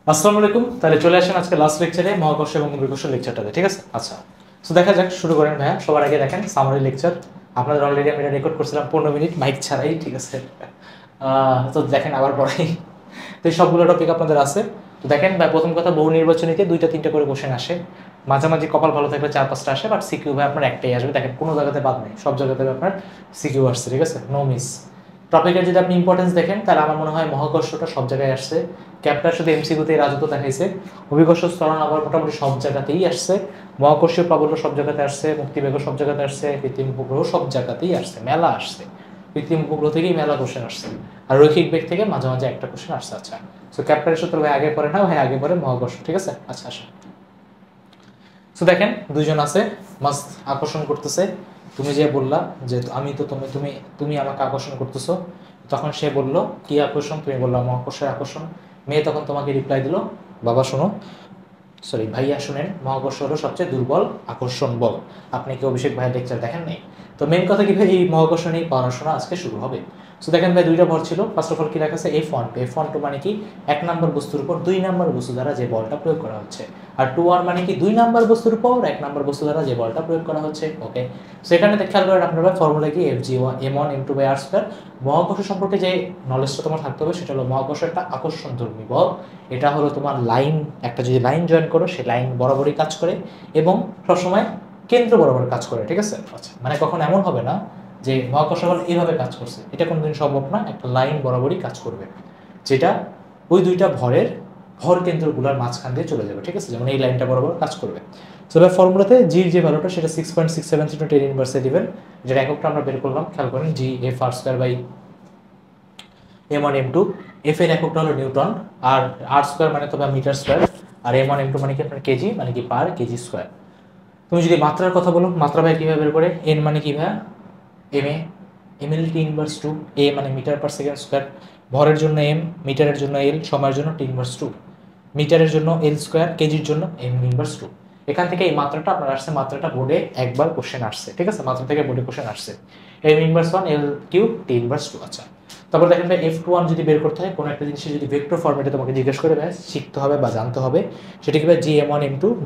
আসসালামু আলাইকুম। তাহলে চলে আসেন আজকে লাস্ট লেকচারে মহাকর্ষ এবং অভিকর্ষ লেকচারটাতে, ঠিক আছে? আচ্ছা, সো দেখা যাক, শুরু করেন ভাইয়া। সবার আগে দেখেন সামারি লেকচার। আপনাদের অলরেডি আমি এটা রেকর্ড করছিলাম 15 মিনিট মাইক ছাড়াই, ঠিক আছে? তো দেখেন আবার পড়াই। তো এই সবগুলো টপিক আপনাদের আছে। তো দেখেন ভাই, প্রথম কথা, বহু নির্বাচনীতে 2টা 3টা করে কোশ্চেন আসে। মাঝামাঝি কপাল ভালো থাকলে 4-5টা আসে, বাট সিকিউ ভাই আপনার একটাই আসবে। দেখেন কোনো জায়গাতে বাদ নেই, সব জায়গাতে আপনার সিকিউ আসছে, ঠিক আছে? No miss. টপিকের যদি আপনি ইম্পর্টেন্স দেখেন তাহলে আমার মনে হয় মহাকর্ষটা সব জায়গায় আসছে। ক্যাপটার শুধু এমসিকিউতেই রাজত্ব দেখাইছে। অভিকর্ষ ত্বরণ আবার মোটামুটি সব জায়গাতেই আসছে। মহাকর্ষীয় প্রাবল্য সব জায়গাতে আসছে, মুক্তিবেগ সব জায়গাতে আসছে, কৃত্রিম উপগ্রহ সব জায়গাতেই আসছে, মেলা আসছে। কৃত্রিম উপগ্রহ থেকেই মেলা কোশ্চেন আসছে, আর রৈখিক বেগ থেকে মাঝে মাঝে একটা কোশ্চেন আসছে। আচ্ছা, সো ক্যাপটারের সূত্র ভাই আগে পড়ে না ভাই, আগে পড়ে মহাকর্ষ, ঠিক আছে? আচ্ছা আসা। সো দেখেন দুইজন আছে, মাস্ট আকর্ষণ করতেছে। তুমি যে বললা যে আমি তো তুমি তুমি তুমি আমাকে আকর্ষণ করতেছো, তখন সে বলল কি আকর্ষণ? তুমি বললা মহাকর্ষের আকর্ষণ। মেয়ে তখন তোমাকে রিপ্লাই দিল, বাবা শোনো, সরি ভাইয়া শুনেন, মহাকর্ষ হলো সবচেয়ে দুর্বল আকর্ষণ বল। আপনি কি অভিষেক ভাইয়ের লেকচার দেখেন নাই? তো মেন কথা কি ভাই, এই মহাকর্ষ নিয়ে পড়াশোনা আজকে শুরু হবে। সো দেখেন ভাই, দুইটা ভর ছিল। ফার্স্ট অফ অল কি লেখা আছে? F1 মানে কি? 1 নম্বর বস্তুর উপর 2 নম্বর বস্তু দ্বারা যে বলটা প্রয়োগ করা হচ্ছে। আর 2R মানে কি? 2 নম্বর বস্তুর উপর 1 নম্বর বস্তু দ্বারা যে বলটা প্রয়োগ করা হচ্ছে। ওকে, সেখানে খেয়াল করেন আপনার ভাই, ফর্মুলা কি? Fg1 m1 m2/r²। মহাকর্ষ সম্পর্কে যে নলেজটা তোমার থাকতে হবে সেটা হলো মহাকর্ষ একটা আকর্ষণধর্মী বল। এটা হলো তোমার লাইন, একটা যদি লাইন জয়েন করো সে লাইন বরাবরই কাজ করে এবং সবসময় কেন্দ্র বরাবর কাজ করে, ঠিক আছে? আচ্ছা, মানে কখন এমন হবে না যে মহাকর্ষ বল এইভাবে কাজ করছে, এটা কোনোদিন সম্ভব না। একটা লাইন বরাবরই কাজ করবে, যেটা ওই দুইটা ভরের ভর কেন্দ্রগুলোর মাঝখান দিয়ে চলে যাবে, ঠিক আছে? যেমন এই লাইনটা বরাবর কাজ করবে। সো এবার ফর্মুলাতে জির যে ভ্যালুটা সেটা 6.673 × 10⁻11, যেটা এককটা আমরা বের করলাম। খেয়াল করেন, জি F r²/m1 m2। এফ এর এককটা হলো নিউটন, আর r² মানে তো মিটার স্কোয়ার, আর m1 m2 মানে কি আপনার কেজি, মানে কি পার কেজি স্কোয়ার। তুমি যদি মাত্রার কথা বলো, মাত্রা ভাই কীভাবে বের করে? n মানে কি ভাই? M L T−2। এ মানে মিটার পার সেকেন্ড স্কোয়ার। ভরের জন্য m, মিটারের জন্য l, সময়ের জন্য T−2। মিটারের জন্য l², কেজির জন্য m−2। এখান থেকে এই মাত্রাটা আপনার আসছে, মাত্রাটা বোর্ডে একবার কোশ্চেন আসছে, ঠিক আছে? মাত্রা থেকে বোর্ডে কোশ্চেন আসছে, m−1 l³ T−2। আচ্ছা, তারপর দেখেন ভাই, F21 যদি বের করতে হয় কোনো একটা জিনিসের, যদি ভেক্টর ফরম্যাটে তোমাকে জিজ্ঞেস করে ভাই, শিখতে হবে বা জানতে হবে সেটা কি ভাই? gm1 m2 /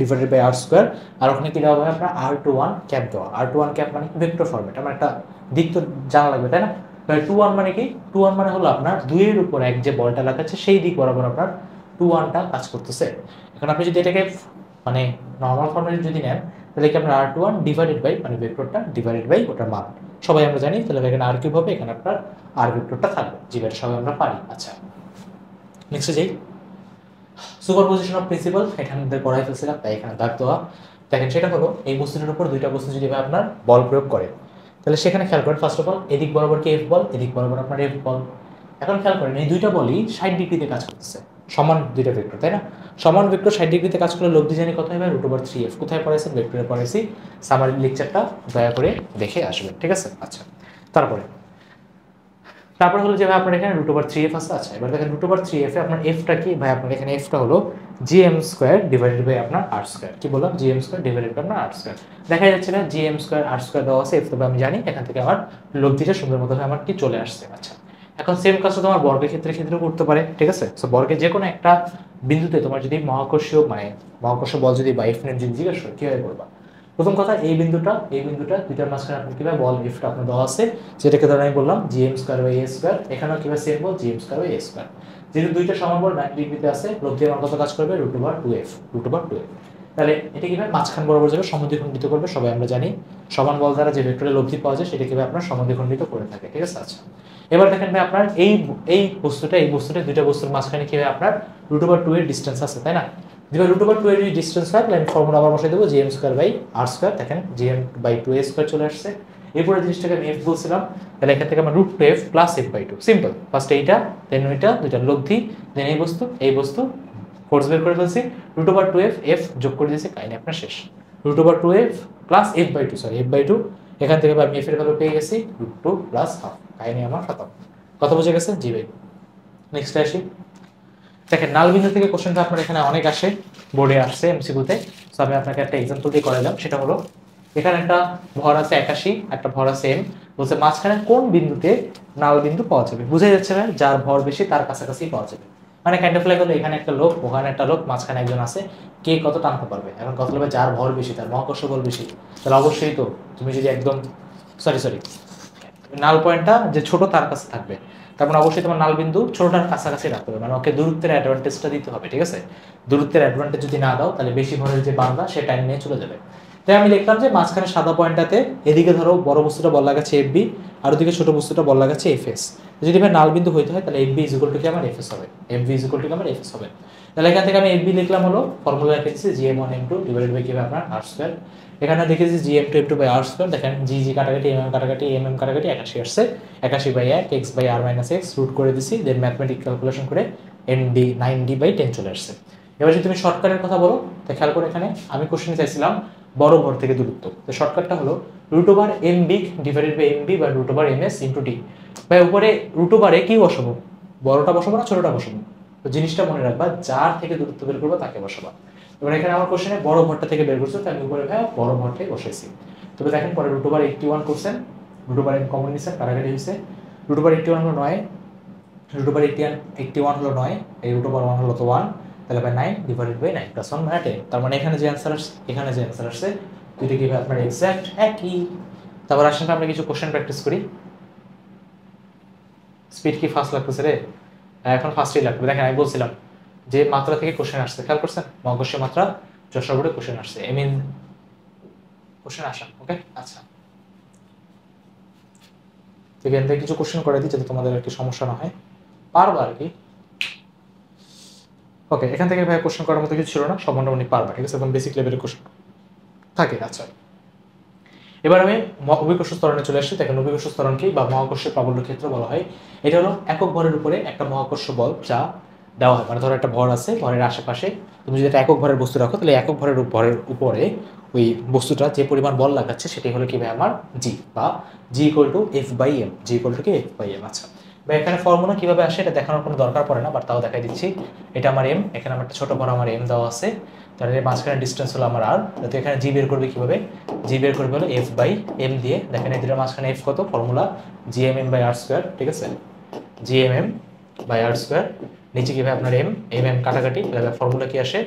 r²। আর ওখানে কি দেওয়া হবে আপনার? r21 ক্যাপ দেওয়া। r21 ক্যাপ মানে ভেক্টর ফরম্যাট, আমার একটা দিক তো জানা লাগবে, তাই না? 21 মানে কি? 21 মানে হলো আপনার 2-এর উপর 1 যে বলটা লাগাচ্ছে সেই দিক বরাবর আপনার 21টা কাজ করতেছে। এখন আপনি যদি এটাকে মানে নর্মাল ফর্মেটে যদি নেন, তাহলে কি আপনার r21 ডিভাইডেড বাই, মানে ভেক্টরটা ডিভাইডেড বাই ওটার মান সবাই আমরা জানি, তাহলে এখানে r³ হবে, এখানে আপনার আর ভেক্টরটা থাকবে, যেটা সবাই আমরা পারি। আচ্ছা, নেক্সটে যাই। সুপারপজিশন অফ প্রিন্সিপাল এখানে পড়াই ফেলছিলাম, তাই এখানে দাগ দেওয়া। দেখেন সেটা হলো, এই বস্তুটার উপর দুইটা বস্তু যদি আপনার বল প্রয়োগ করে, তাহলে সেখানে খেয়াল করেন, ফার্স্ট অফ অল এদিক বরাবর কি এফ বল, এদিক বরাবর আপনার এফ বল। এখন খেয়াল করেন, এই দুইটা বলই 60 ডিগ্রিতে কাজ করতেছে, সমান দুইটা ভেক্টর, তাই না? সমান ভেক্টর 60 ডিগ্রিতে কাজ করলে লব্ধি জানি কত হবে? √3f। কোথায় পড়াইছেন? ভেক্টরে পড়াইছি। সামারি লেকচারটা দয়া করে দেখে আসবেন, ঠিক আছে? আচ্ছা, তারপরে হলো যে ভাই আপনার এখানে √3f আছে। আচ্ছা, এবার দেখেন √3f এ আপনার এফটা কি ভাই? আপনার এখানে এফটা হলো gm² ডিভাইডেড বাই আপনার r²। কি বললাম? gm² ডিভাইডেড বাই আপনার r²। দেখা যাচ্ছে না gm² r² দেওয়া আছে, এফ তো আমি জানি, এখান থেকে আমার লব্ধিটা সুন্দর মতো আমার কি চলে আসছে। আচ্ছা, এখন সেম কাজটা তোমার বর্গের ক্ষেত্রেও করতে পারে, ঠিক আছে? সো বর্গের যে কোনো একটা বিন্দুতে তোমার যদি মহাকর্ষীয় মানে মহাকর্ষ বল যদি বা এফ যদি জিজ্ঞাসা করে, কীভাবে করবা? প্রথম কথা, এই বিন্দুটা দুইটার মাঝখানে আপনি কিভাবে বল এফটা আপনার দেওয়া আছে, যেটাকে ধরে আমি বললাম gm²/a²। এখানেও কিভাবে সেম বল gm²/a²। যেহেতু দুইটা সমান বল 90 ডিগ্রিতে আছে, লব্ধির মান কত কাজ করবে? √2f। তাহলে এটা কিভাবে মাঝখান বরাবর যাবে, সমদ্বিখণ্ডিত করবে, সবাই আমরা জানি সমান বল দ্বারা যে ভেক্টরের লব্ধি পাওয়া যায় সেটা কিভাবে আপনার সমদ্বিখণ্ডিত করে থাকে, ঠিক আছে? আচ্ছা, এবার দেখেন ভাই, আপনার এই বস্তুটা দুইটা বস্তুর মাঝখানে কিভাবে আপনার √2 এর ডিসটেন্স আছে, তাই না? যেটা √2 এর ডিসটেন্স হয়, তাহলে আমি ফর্মুলা আবার বসাই দেবো, gm²/r²। দেখেন gm/2a² চলে আসছে। এরপরে জিনিসটাকে আমি f বলছিলাম, তাহলে এখান থেকে আমার √2f + f/2। সিম্পল, ফার্স্ট এইটা, দেন ওইটা, দুইটা লব্ধি, দেন এই বস্তু ফোর্স বের করে ফেলছি, √2f f যোগ করে দিয়েছি, কাহিনী আপনার শেষ। √2f + f/2, sorry f/2। এখান থেকে আমি f এর ভ্যালু পেয়ে গেছি √2 + ½ কাহিনী আমার খতম। কথা বুঝে গেছে? জি ভাই। নেক্সট আসি। দেখেন, নাল বিন্দু থেকে কোশ্চেনটা আপনার এখানে অনেক আসে, বোর্ডে আসছে এমসিকিউতে। সো আমি আপনাকে একটা এক্সাম্পল দিয়ে করালাম। সেটা হলো, এখানে একটা ভর আছে 81, একটা ভর আছে m। বলছে মাঝখানে কোন বিন্দুতে নাল বিন্দু পাওয়া যাবে? বুঝে যাচ্ছে না, যার ভর বেশি তার কাছাকাছি পাওয়া যাবে। মানে কাইন্ড অফ লাইক হলো এখানে একটা লোক, ওখানে একটা লোক, মাঝখানে একজন আছে, কে কত টানতে পারবে। এখন কথা হলো যার ভর বেশি, তার মহাকর্ষ বল বেশি, তাহলে অবশ্যই তো তুমি যদি একদম সরি নাল পয়েন্টটা যে ছোট তার কাছে থাকবে, তার মানে অবশ্যই তোমার নাল বিন্দু ছোটটার কাছাকাছি রাখতে হবে, মানে ওকে দূরত্বের অ্যাডভান্টেজটা দিতে হবে, ঠিক আছে। দূরত্বের অ্যাডভান্টেজ যদি না দাও তাহলে বেশি ভরের যে বান্দা সে টাইম নিয়ে চলে যাবে। তাই আমি লিখলাম যে মাঝখানে সাদা পয়েন্টটাতে এদিকে ধরো বড় বস্তুটা বল লাগাচ্ছে এফ বি, আর ওদিকে ছোট বস্তুটা বল লাগাচ্ছে এফ এস। যদি ভাই নাল বিন্দু হইতে হয় তাহলে F B is equal to কি আমার এফ এস হবে, F B is equal to কি আমার এফ এস হবে। তাহলে এখান থেকে আমি এফ বি লিখলাম হলো ফর্মুলা রেখেছি G M one M two divided by কি হবে আপনার আর স্কোয়ার। এখানে দেখেছি G M two M two by R square, দেখেন জি জি কাটাকাটি এম এম কাটাকাটি এম এম কাটাকাটি 81 আসছে, 81 by 1 X by R minus X root করে দিছি, দেন ম্যাথমেটিক ক্যালকুলেশন করে এন ডি 9d বাই 10 চলে আসছে। এবার যদি তুমি শর্টকাটের কথা বলো তো খেয়াল করে এখানে আমি কোশ্চেনে চাইছিলাম বড় ভর থেকে দূরত্ব, তো শর্টকাটটা হলো root over M big divided by M B বা root over M S into D. ভাই উপরে রুট ওভারে কি বসাবো, বড়টা বসাবো না ছোটটা বসাবো, তো জিনিসটা মনে রাখবা যার থেকে দূরত্ব বের করবো তাকে বসাবা। এবার এখানে আমার কোশ্চেনে বড় ভরটা থেকে বের করছো, তাই আমি উপরে ভাই বড় ভরটাই বসাইছি। তবে দেখেন পরে রুট ওভার 81 করছেন, রুট ওভার কমন নিছেন, কাটাকাটি হয়েছে, রুট ওভার 81 হলো 9, রুট ওভার 81 হলো 9, এই রুট ওভার 1 হলো তো 1, তাহলে ভাই 9 ডিভাইডেড বাই 9 প্লাস 1 মানে 10। তার মানে এখানে যে অ্যান্সার আসছে এখানে যে অ্যান্সার আসছে দুইটা কি ভাই আপনার এক্সাক্ট একই। তারপর আসেন আমরা কিছু কোশ্চেন প্র্যাকটিস করি। স্পিড কি ফাস্ট লাগতেছে রে? এখন ফাস্টই লাগবে। দেখেন আমি বলছিলাম যে মাত্রা থেকে কোশ্চেন আসছে, খেয়াল করছেন মহাকর্ষীয় মাত্রা যশোর বোর্ডে কোশ্চেন আসছে, আই মিন কোশ্চেন আসা। ওকে আচ্ছা, এখান থেকে কিছু কোশ্চেন করে দিই যাতে তোমাদের আর কি সমস্যা না হয়, পারবা আর কি। ওকে, এখান থেকে ভাই কোশ্চেন করার মতো কিছু ছিল না, সব মোটামুটি পারবা, ঠিক আছে, একদম বেসিক লেভেলের কোশ্চেন থাকে। আচ্ছা, এবার আমি অভিকর্ষ ত্বরণে চলে আসছি। দেখেন অভিকর্ষ ত্বরণকে বা মহাকর্ষের প্রাবল্য ক্ষেত্র বলা হয়। এটা হলো একক ভরের উপরে একটা মহাকর্ষ বল যা দেওয়া হয়, মানে ধরো একটা ভর আছে, ভরের আশেপাশে তুমি যদি একটা একক ভরের বস্তু রাখো তাহলে একক ভরের উপরে ওই বস্তুটা যে পরিমাণ বল লাগাচ্ছে সেটাই হলো কি ভাই আমার জি, বা G equal to F by M, G equal to কি এফ বাই এম। আচ্ছা বা এখানে ফর্মুলা কিভাবে আসে এটা দেখানোর কোনো দরকার পড়ে না, বাট তাও দেখাই দিচ্ছি। এটা আমার এম, এখানে আমার একটা ছোট ভর আমার এম দেওয়া আছে, তাহলে মাঝখানে ডিস্টেন্স হলো আমার আর, তো এখানে জি বের করবে কিভাবে, জি বের করবে হলো এফ বাই এম দিয়ে। দেখেন এই দুটোর মাঝখানে এফ কত, formula G M M by R square, ঠিক আছে, G M M by R square. নিচে কি ভাই আপনার এম এম এম কাটাকাটি, তাহলে ফর্মুলা কি আসে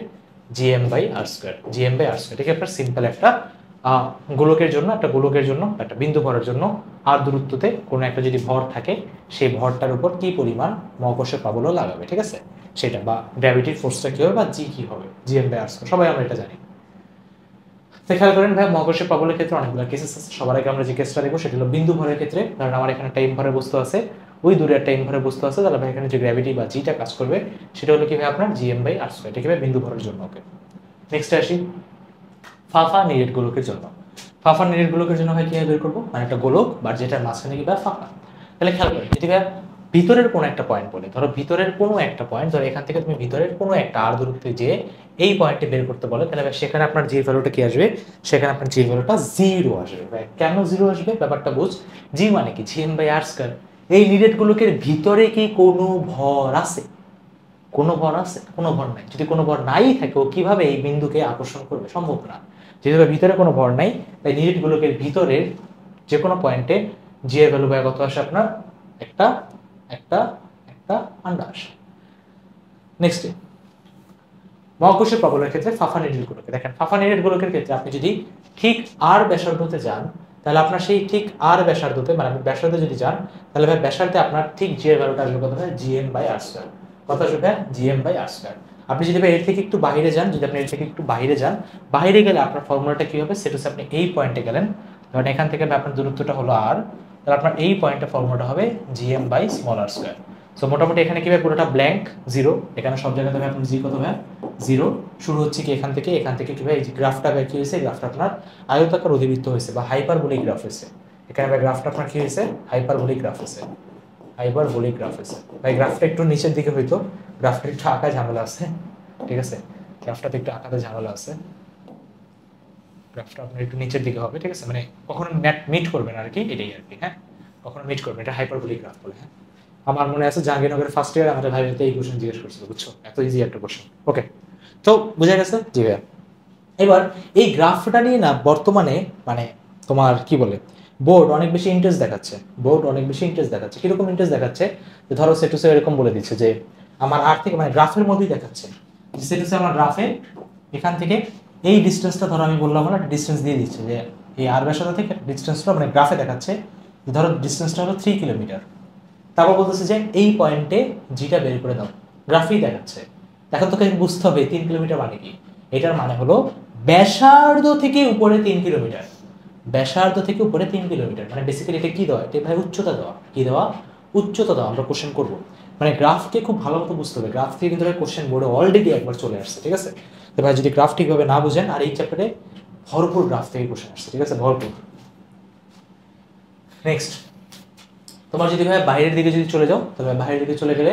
G M by R square, G M by R square. ঠিক আছে, আপনার সিম্পল একটা গোলকের জন্য, একটা গোলকের জন্য, একটা বিন্দু ভরের জন্য আর দূরত্বতে কোনো একটা যদি ভর থাকে সেই ভরটার উপর কি পরিমাণ মহাকর্ষের প্রাবল্য লাগাবে, ঠিক আছে, সেটা বা গ্র্যাভিটির ফোর্সটা কি হবে বা জি কি হবে, G M by R square, সবাই আমরা এটা জানি। তো খেয়াল করেন ভাই মহাকর্ষের প্রাবল্যের ক্ষেত্রে অনেকগুলো কেসেস আছে। সবার আগে আমরা যে কেসটা দেখবো সেটা হলো বিন্দু ভরের ক্ষেত্রে। কারণ আমার এখানে একটা এম ভরের বস্তু আছে, ওই দূরে একটা এম ভরের বস্তু আছে, তাহলে ভাই এখানে যে গ্র্যাভিটি বা জিটা কাজ করবে সেটা হলো কি ভাই আপনার G M by R square, ঠিক আছে, বিন্দু ভরের জন্য। ওকে, নেক্সট আসি ফাফা নিরেট গোলকের জন্য। ফাফা নিরেট গোলকের জন্য ভাই কিভাবে বের করবো, মানে একটা গোলক বা যেটার মাঝখানে কি ভাই ফাঁকা। তাহলে খেয়াল করেন যদি ভাই ভিতরের কোনো একটা পয়েন্ট বলে, ধরো ভিতরের কোনো একটা পয়েন্ট, ধরো এখান থেকে তুমি ভিতরের কোনো একটা আর দূরত্বে যে এই পয়েন্টে বের করতে বলে, তাহলে সেখানে আপনার জি ভ্যালুটা কি আসবে, সেখানে আপনার জি ভ্যালুটা জিরো আসবে। ভাই কেন জিরো আসবে ব্যাপারটা বুঝ, জি মানে কি G M by R square. এই নিরেট গোলকের ভিতরে কি কোনো ভর আছে, কোনো ভর আছে, কোনো ভর নাই। যদি কোনো ভর নাই থাকে ও কিভাবে এই বিন্দুকে আকর্ষণ করবে, সম্ভব না। যেহেতু ভিতরে কোনো ভর নাই তাই নিরিট গোলকের ভিতরের যে কোনো পয়েন্টে জি এর ভ্যালু কত আসে আপনার একটা একটা একটা আন্ডা আসে। নেক্সট মহাকর্ষীয় প্রাবল্যের ক্ষেত্রে ফাফা নিরিট গোলকে দেখেন, ফাফা নিরিট গোলকের ক্ষেত্রে আপনি যদি ঠিক আর ব্যাসার্ধতে যান তাহলে আপনার সেই ঠিক আর ব্যাসার্ধতে, মানে আপনি ব্যাসার্ধে যদি যান তাহলে ভাই ব্যাসার্ধে আপনার ঠিক জি এর ভ্যালুটা আসবে কত হয়, G M by R square. কত আসবে, G M by R square. আপনি যদি এর থেকে একটু বাইরে যান, যদি আপনি এর থেকে একটু বাইরে যান, বাইরে গেলে আপনার ফর্মুলাটা কি হবে, সেটা হচ্ছে আপনি এই পয়েন্টে গেলেন, ধরেন এখান থেকে আপনার দূরত্বটা হলো আর, তাহলে আপনার এই পয়েন্টে ফর্মুলাটা হবে G M by small R square. So মোটামুটি এখানে কি ভাই পুরোটা ব্ল্যাঙ্ক জিরো, এখানে সব জায়গাতে ভাই আপনার জি কত ভাই জিরো। শুরু হচ্ছে কি এখান থেকে, এখান থেকে কি ভাই এই যে গ্রাফটা ভাই কি হয়েছে, গ্রাফটা আপনার আয়তাকার অধিবৃত্ত হয়েছে বা হাইপারবোলিক গ্রাফ হয়েছে। এখানে ভাই গ্রাফটা আপনার কি হয়েছে, হাইপারবোলিক গ্রাফ হয়েছে, হাইপারবোলিক গ্রাফ হয়েছে। ভাই গ্রাফটা একটু নিচের দিকে হইতো, গ্রাফটা একটু আঁকা ঝামেলা আছে, ঠিক আছে, গ্রাফটাতে একটু আঁকাতে ঝামেলা আছে, গ্রাফটা আপনার একটু নিচের দিকে হবে, ঠিক আছে, মানে কখনো মিট করবেন আর কি, এটাই আর কি। হ্যাঁ, কখনো মিট করবেন, এটা হাইপারবোলিক গ্রাফ বলে। হ্যাঁ, আমার মনে আছে জাহাঙ্গীরনগরের ফার্স্ট ইয়ার আমাদের ভাই এই কোশ্চেন জিজ্ঞেস করছিল, বুঝছো, এত ইজি একটা কোশ্চেন। ওকে, তো বুঝা গেছে জি ভাইয়া। এবার এই গ্রাফটা নিয়ে না বর্তমানে মানে তোমার কি বলে বোর্ড অনেক বেশি ইন্টারেস্ট দেখাচ্ছে, বোর্ড অনেক বেশি ইন্টারেস্ট দেখাচ্ছে। কিরকম ইন্টারেস্ট দেখাচ্ছে, ধরো সেটুসে এরকম বলে দিচ্ছে যে আমার আর থেকে মানে গ্রাফের মধ্যেই দেখাচ্ছে, সেটা হচ্ছে আমার গ্রাফে এখান থেকে এই ডিস্টেন্সটা ধরো আমি বললাম না ডিস্টেন্স দিয়ে দিচ্ছে যে এই আর ব্যাসার্ধ থেকে ডিস্টেন্সটা মানে গ্রাফে দেখাচ্ছে ধরো ডিস্টেন্সটা হলো 3 কিলোমিটার। তারপর বলতেছে যে এই পয়েন্টে জিটা বের করে দাও, গ্রাফেই দেখাচ্ছে। এখন তোকে বুঝতে হবে 3 কিলোমিটার মানে কি। এটার মানে হলো ব্যাসার্ধ থেকে উপরে 3 কিলোমিটার, ব্যাসার্ধ থেকে উপরে 3 কিলোমিটার মানে বেসিক্যালি এটা কি দেওয়া, এটা ভাই উচ্চতা দেওয়া, কি দেওয়া, উচ্চতা দেওয়া। আমরা কোশ্চেন করবো মানে গ্রাফকে খুব ভালো মতো বুঝতে হবে, গ্রাফ থেকে কিন্তু ভাই কোশ্চেন বোর্ডে অলরেডি একবার চলে আসছে, ঠিক আছে। তো ভাই যদি গ্রাফ ঠিকভাবে না বুঝেন, আর এই চ্যাপ্টারে ভরপুর গ্রাফ থেকে কোশ্চেন আসছে, ঠিক আছে, ভরপুর। নেক্সট তোমার যদি ভাই বাইরের দিকে যদি চলে যাও, তবে বাইরের দিকে চলে গেলে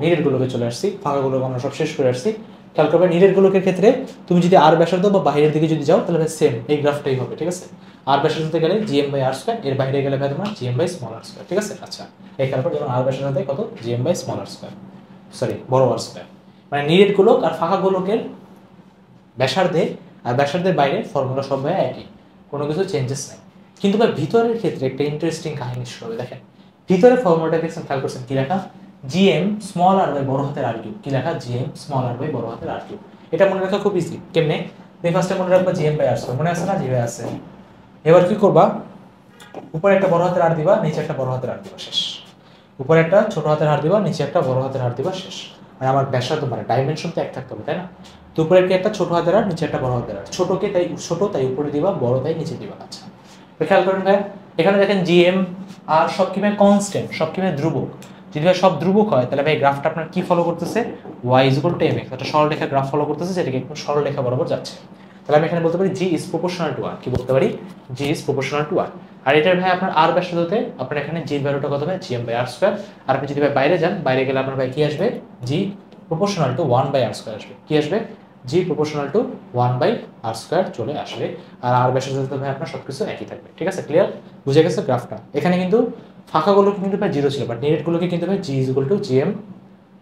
নিডেড গুলোকে চলে আসছি, ফাঁকাগুলোকে আমরা সব শেষ করে আসছি। খেয়াল করবে নিডেড গুলোকের ক্ষেত্রে তুমি যদি আর ব্যাসার্ধ বা বাইরের দিকে যদি যাও তাহলে ভাই সেম এই গ্রাফটাই হবে, ঠিক আছে। আর ব্যাসার্ধতে গেলে জিএম বাই আর স্কয়ার, এর বাইরে গেলে ভাই তোমার G M by small R square, ঠিক আছে। আচ্ছা এই খেয়াল করো, যেমন আর ব্যাসার্ধতে কত G M by small R square, sorry বড় আর স্কয়ার, মানে নিডেড গোলক আর ফাঁকা গোলকের ব্যাসার্ধে আর ব্যাসার্ধের বাইরে ফর্মুলা সব ভাই একই, কোনো কিছু চেঞ্জেস নাই। কিন্তু ভাই ভিতরের ক্ষেত্রে একটা ইন্টারেস্টিং কাহিনী শুরু হবে। দেখেন ভিতরে ফর্মুলাটা দেখছেন, খেয়াল করছেন কি লেখা, জিএম স্মল আর বাই বড় হাতের আর কিউব, কি লেখা, জিএম স্মল আর বাই বড় হাতের আর কিউব। এটা মনে রাখা খুব ইজি। কেমনে, তুমি ফার্স্টে মনে রাখবা জিএম বাই আর স্কয়ার, মনে আছে না, জিএম আছে। এবার কি করবা, উপরে একটা বড় হাতের আর দিবা, নিচে একটা বড় হাতের আর দিবা, শেষ। উপরে একটা ছোট হাতের হার দিবা, নিচে একটা বড় হাতের হার দিবা, শেষ। মানে আমার ব্যাসার্ধ মানে ডাইমেনশন তো এক থাকতে হবে, তাই না। তো উপরে কি একটা ছোট হাতের আর, নিচে একটা বড় হাতের আর, ছোটকে তাই ছোট তাই উপরে দিবা, বড় তাই নিচে দিবা। আচ্ছা তো খেয়াল করেন ভাই, এখানে দেখেন জিএম আর সব কি ভাই কনস্ট্যান্ট, সব কি ভাই ধ্রুবক। যদি ভাই সব ধ্রুবক হয় তাহলে ভাই গ্রাফটা আপনার কি ফলো করতেছে, y = mx, একটা সরলরেখা গ্রাফ ফলো করতেছে, যেটাকে একটু সরলরেখা বরাবর যাচ্ছে। তাহলে আমি এখানে বলতে পারি g is proportional to r, কি বলতে পারি, g is proportional to r। আর এটার ভাই আপনার আর ব্যাসার্ধতে আপনার এখানে g এর ভ্যালুটা কত ভাই, gm বাই r স্কয়ার। আর আপনি যদি ভাই বাইরে যান, বাইরে গেলে আপনার ভাই কি আসবে, g proportional to 1 by r square আসবে, কি আসবে, g proportional to 1 by r square চলে আসবে। আর আর ব্যাসার্ধতে ভাই আপনার সবকিছু একই থাকবে, ঠিক আছে, ক্লিয়ার, বুঝে গেছে গ্রাফটা। এখানে কিন্তু ফাঁকাগুলোকে কিন্তু ভাই 0 ছিল, বাট নিডেডগুলোকে কিন্তু ভাই g = gm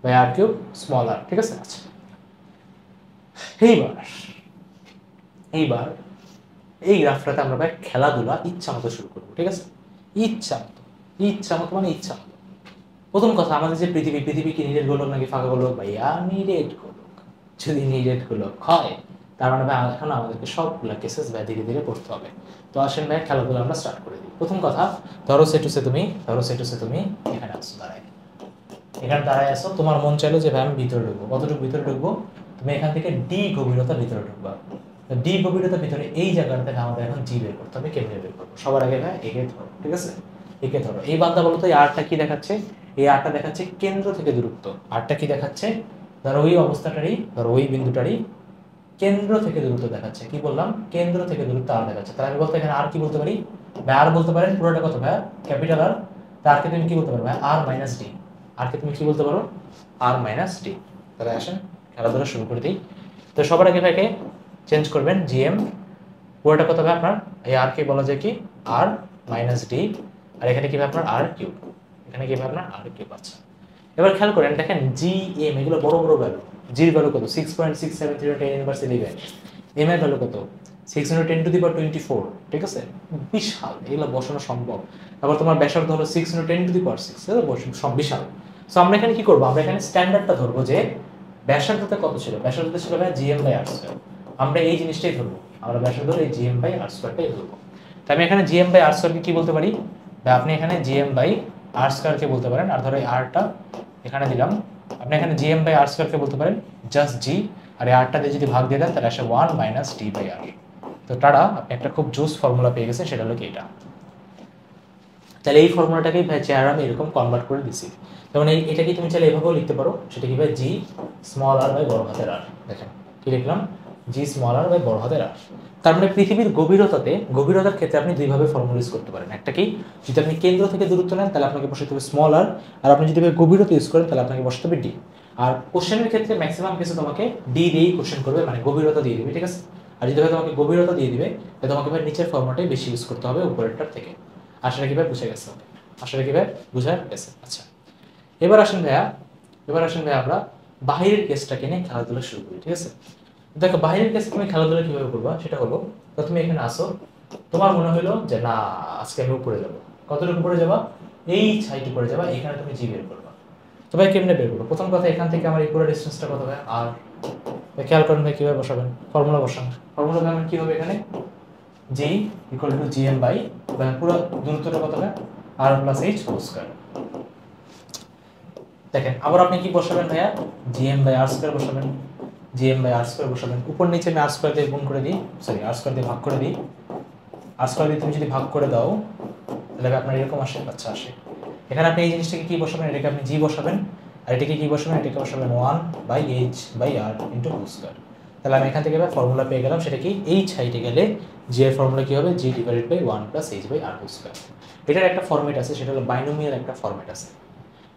by r cube small r, ঠিক আছে। আচ্ছা এইবার এই গ্রাফটাতে আমরা ভাই খেলাধুলা ইচ্ছা মতো শুরু করবো, ঠিক আছে, ইচ্ছা মতো মানে ইচ্ছা মতো। প্রথম কথা, আমাদের যে পৃথিবী কি নিডেড গোলক নাকি ফাঁকা গোলক, ভাইয়া নিডেড গোলক। যদি নিডেড গোলক হয় তার মানে ভাই এখন আমাদেরকে সবগুলা কেসেস ভাই ধীরে ধীরে পড়তে হবে। তো আসেন ভাই খেলাধুলা আমরা স্টার্ট করে দিই। প্রথম কথা, ধরো সেটুসে তুমি এখানে আসো, এখানে দাঁড়ায় আসো, তোমার মন চাইলো যে ভাই আমি ভিতরে ঢুকবো। কতটুকু ভিতরে ঢুকবো, তুমি এখান থেকে ডি গভীরতা ভিতরে ঢুকবা। ডি গভীরতার ভিতরে এই জায়গাটা থেকে আমাদের এখন জি বের করতে হবে। কেমনে বের করবো, সবার আগে ভাই একে ধরো, ঠিক আছে, একে ধরো। এই বান্দা বলতো এই আরটা কি দেখাচ্ছে, এই আরটা দেখাচ্ছে কেন্দ্র থেকে দূরত্ব। আরটা কি দেখাচ্ছে, ধরো ওই অবস্থাটারই, ধরো ওই বিন্দুটারই কেন্দ্র থেকে দূরত্ব দেখাচ্ছে। কি বললাম, কেন্দ্র থেকে দূরত্ব আর দেখাচ্ছে। তাহলে আমি বলতে এখানে আর কি বলতে পারি, ভাই আর বলতে পারেন পুরোটা কত ভাই, ক্যাপিটাল আর। তারকে তুমি কি বলতে পারো ভাই, আর মাইনাস ডি। আরকে তুমি কি বলতে পারো, আর মাইনাস ডি। তাহলে আসেন খেলাধুলা শুরু করে দিই। তো সবার আগে ভাইকে চেঞ্জ করবেন, জিএম পুরোটা কত হবে আপনার, এই আর কে বলা যায় কি আর মাইনাস ডি, আর এখানে কি হবে আপনার আর কিউব, এখানে কি হবে আপনার আর কিউব। আচ্ছা এবার খেয়াল করেন, দেখেন জি এম এগুলো বড় বড় ভ্যালু। জির ভ্যালু কত, 6.673 10^11। এম এর ভ্যালু কত, 610^24, ঠিক আছে, বিশাল, এগুলো বসানো সম্ভব। তারপর তোমার ব্যাসার্ধ হলো 610^6, সব বিশাল। সো আমরা এখানে কি করবো, আমরা এখানে স্ট্যান্ডার্ডটা ধরবো যে ব্যাসার্ধতে কত ছিল, ব্যাসার্ধতে ছিল ভাই জিএম বাই আর স্কয়ার। আমরা এই জিনিসটাই ধরবো, আমরা ব্যাসার্ধ এই জিএম বাই আর স্কয়ারটাই ধরবো। তাই আমি এখানে জিএম বাই আর স্কয়ারকে কি বলতে পারি, বা আপনি এখানে জিএম বাই আর স্কয়ারকে বলতে পারেন। আর ধরো এই আরটা এখানে দিলাম, আপনি এখানে জিএম বাই আর স্কয়ারকে বলতে পারেন জাস্ট জি, আর এই আরটা দিয়ে যদি ভাগ দিয়ে দেন তাহলে আসে 1 মাইনাস ডি বাই আর। তো টাটা, আপনি একটা খুব জোস ফর্মুলা পেয়ে গেছেন, সেটা হলো কি এটা। তাহলে এই ফর্মুলাটাকেই ভাই চেয়ার আমি এরকম কনভার্ট করে দিছি। যেমন এটাকে তুমি চাইলে এভাবেও লিখতে পারো, সেটা কি ভাই জি স্মল আর বাই বড় হাতের আর। দেখেন কি লিখলাম, জি স্মল আর বাই বড় হাতের আর। তার মানে পৃথিবীর গভীরতার ক্ষেত্রে আপনি দুইভাবে ফর্মুলা ইউজ করতে পারেন। একটা কি, যদি আপনি কেন্দ্র থেকে দূরত্ব নেন তাহলে আপনাকে বসাতে হবে স্মল আর আপনি যদি গভীরতা ইউজ করেন তাহলে আপনাকে বসাতে হবে ডি। আর কোশ্চেনের ক্ষেত্রে ম্যাক্সিমাম কেসে তোমাকে ডি দিয়েই কোশ্চেন করবে, মানে গভীরতা দিয়ে দিবে, ঠিক আছে। আর যদি ভাই তোমাকে গভীরতা দিয়ে দিবে তাহলে তোমাকে ভাই নিচের ফর্মুলাটাই বেশি ইউজ করতে হবে উপরেরটার থেকে। আশা রাখি ভাই বুঝে গেছে, আশা রাখি ভাই বুঝে গেছে। আচ্ছা এবার আসেন ভাইয়া আমরা বাহিরের কেসটাকে নিয়ে খেলাধুলা শুরু করি, ঠিক আছে। দেখো বাহিরের কেসে তুমি খেলাধুলা কিভাবে করবা, সেটা হলো তুমি এখানে আসো, তোমার মনে হলো যে না আজকে আমি উপরে যাবো। কতটুকু উপরে যাবা, এই ছাইট উপরে যাবা, এখানে তুমি জি বের করবা। তো ভাই কেমনে বের করবো? প্রথম কথা এখান থেকে আমার এই পুরো ডিস্টেন্সটা কত ভাই? আর খেয়াল করেন ভাই কীভাবে বসাবেন, ফর্মুলা বসান। ফর্মুলা আমার কী হবে এখানে? G equal to G M by পুরো দূরত্বটা কত ভাই? আর প্লাস এইচ হোল স্কয়ার। দেখেন আবার আপনি কি বসাবেন ভাইয়া? G M by R square বসাবেন, G M by R square বসাবেন। উপর নিচে আমি আর স্কয়ার দিয়ে গুণ করে দিই, সরি আর স্কয়ার দিয়ে ভাগ করে দিই। আর স্কয়ার দিয়ে তুমি যদি ভাগ করে দাও তাহলে আপনার এরকম আসে, আচ্ছা আসে। এখানে আপনি এই জিনিসটাকে কি বসাবেন? এটাকে আপনি জি বসাবেন, আর এটাকে কি বসাবেন? এটাকে বসাবেন 1 by H by R into whole square. তাহলে আমি এখান থেকে এবার ফর্মুলা পেয়ে গেলাম, সেটা কি? এইচ হাইটে গেলে জি এর ফর্মুলা কি হবে? G divided by 1 plus H by R whole square. এটার একটা ফর্মেট আছে, সেটা হলো বাইনোমিয়াল একটা ফর্মেট আছে।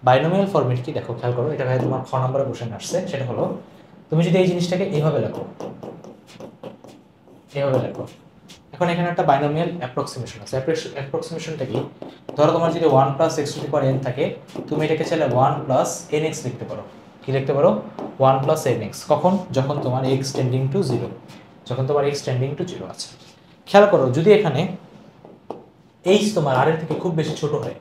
বাইনোমিয়াল ফর্মেট কি দেখো, খেয়াল করো, এটা ভাই তোমার খ নম্বরে কোশ্চেন আসছে। সেটা হলো তুমি যদি এই জিনিসটাকে এইভাবে লেখো, এইভাবে লেখো। এখন এখানে একটা বাইনোমিয়াল অ্যাপ্রক্সিমেশন আছে। অ্যাপ্রক্সিমেশনটা কি? ধরো তোমার যদি 1 plus x to the power n থাকে, তুমি এটাকে চাইলে 1 প্লাস nx লিখতে পারো। কি লিখতে পারো? 1 প্লাস nx। কখন? যখন তোমার x টেন্ডিং টু 0, যখন তোমার x টেন্ডিং টু 0 আছে। খেয়াল করো, যদি এখানে h তোমার r এর থেকে খুব বেশি ছোট হয়,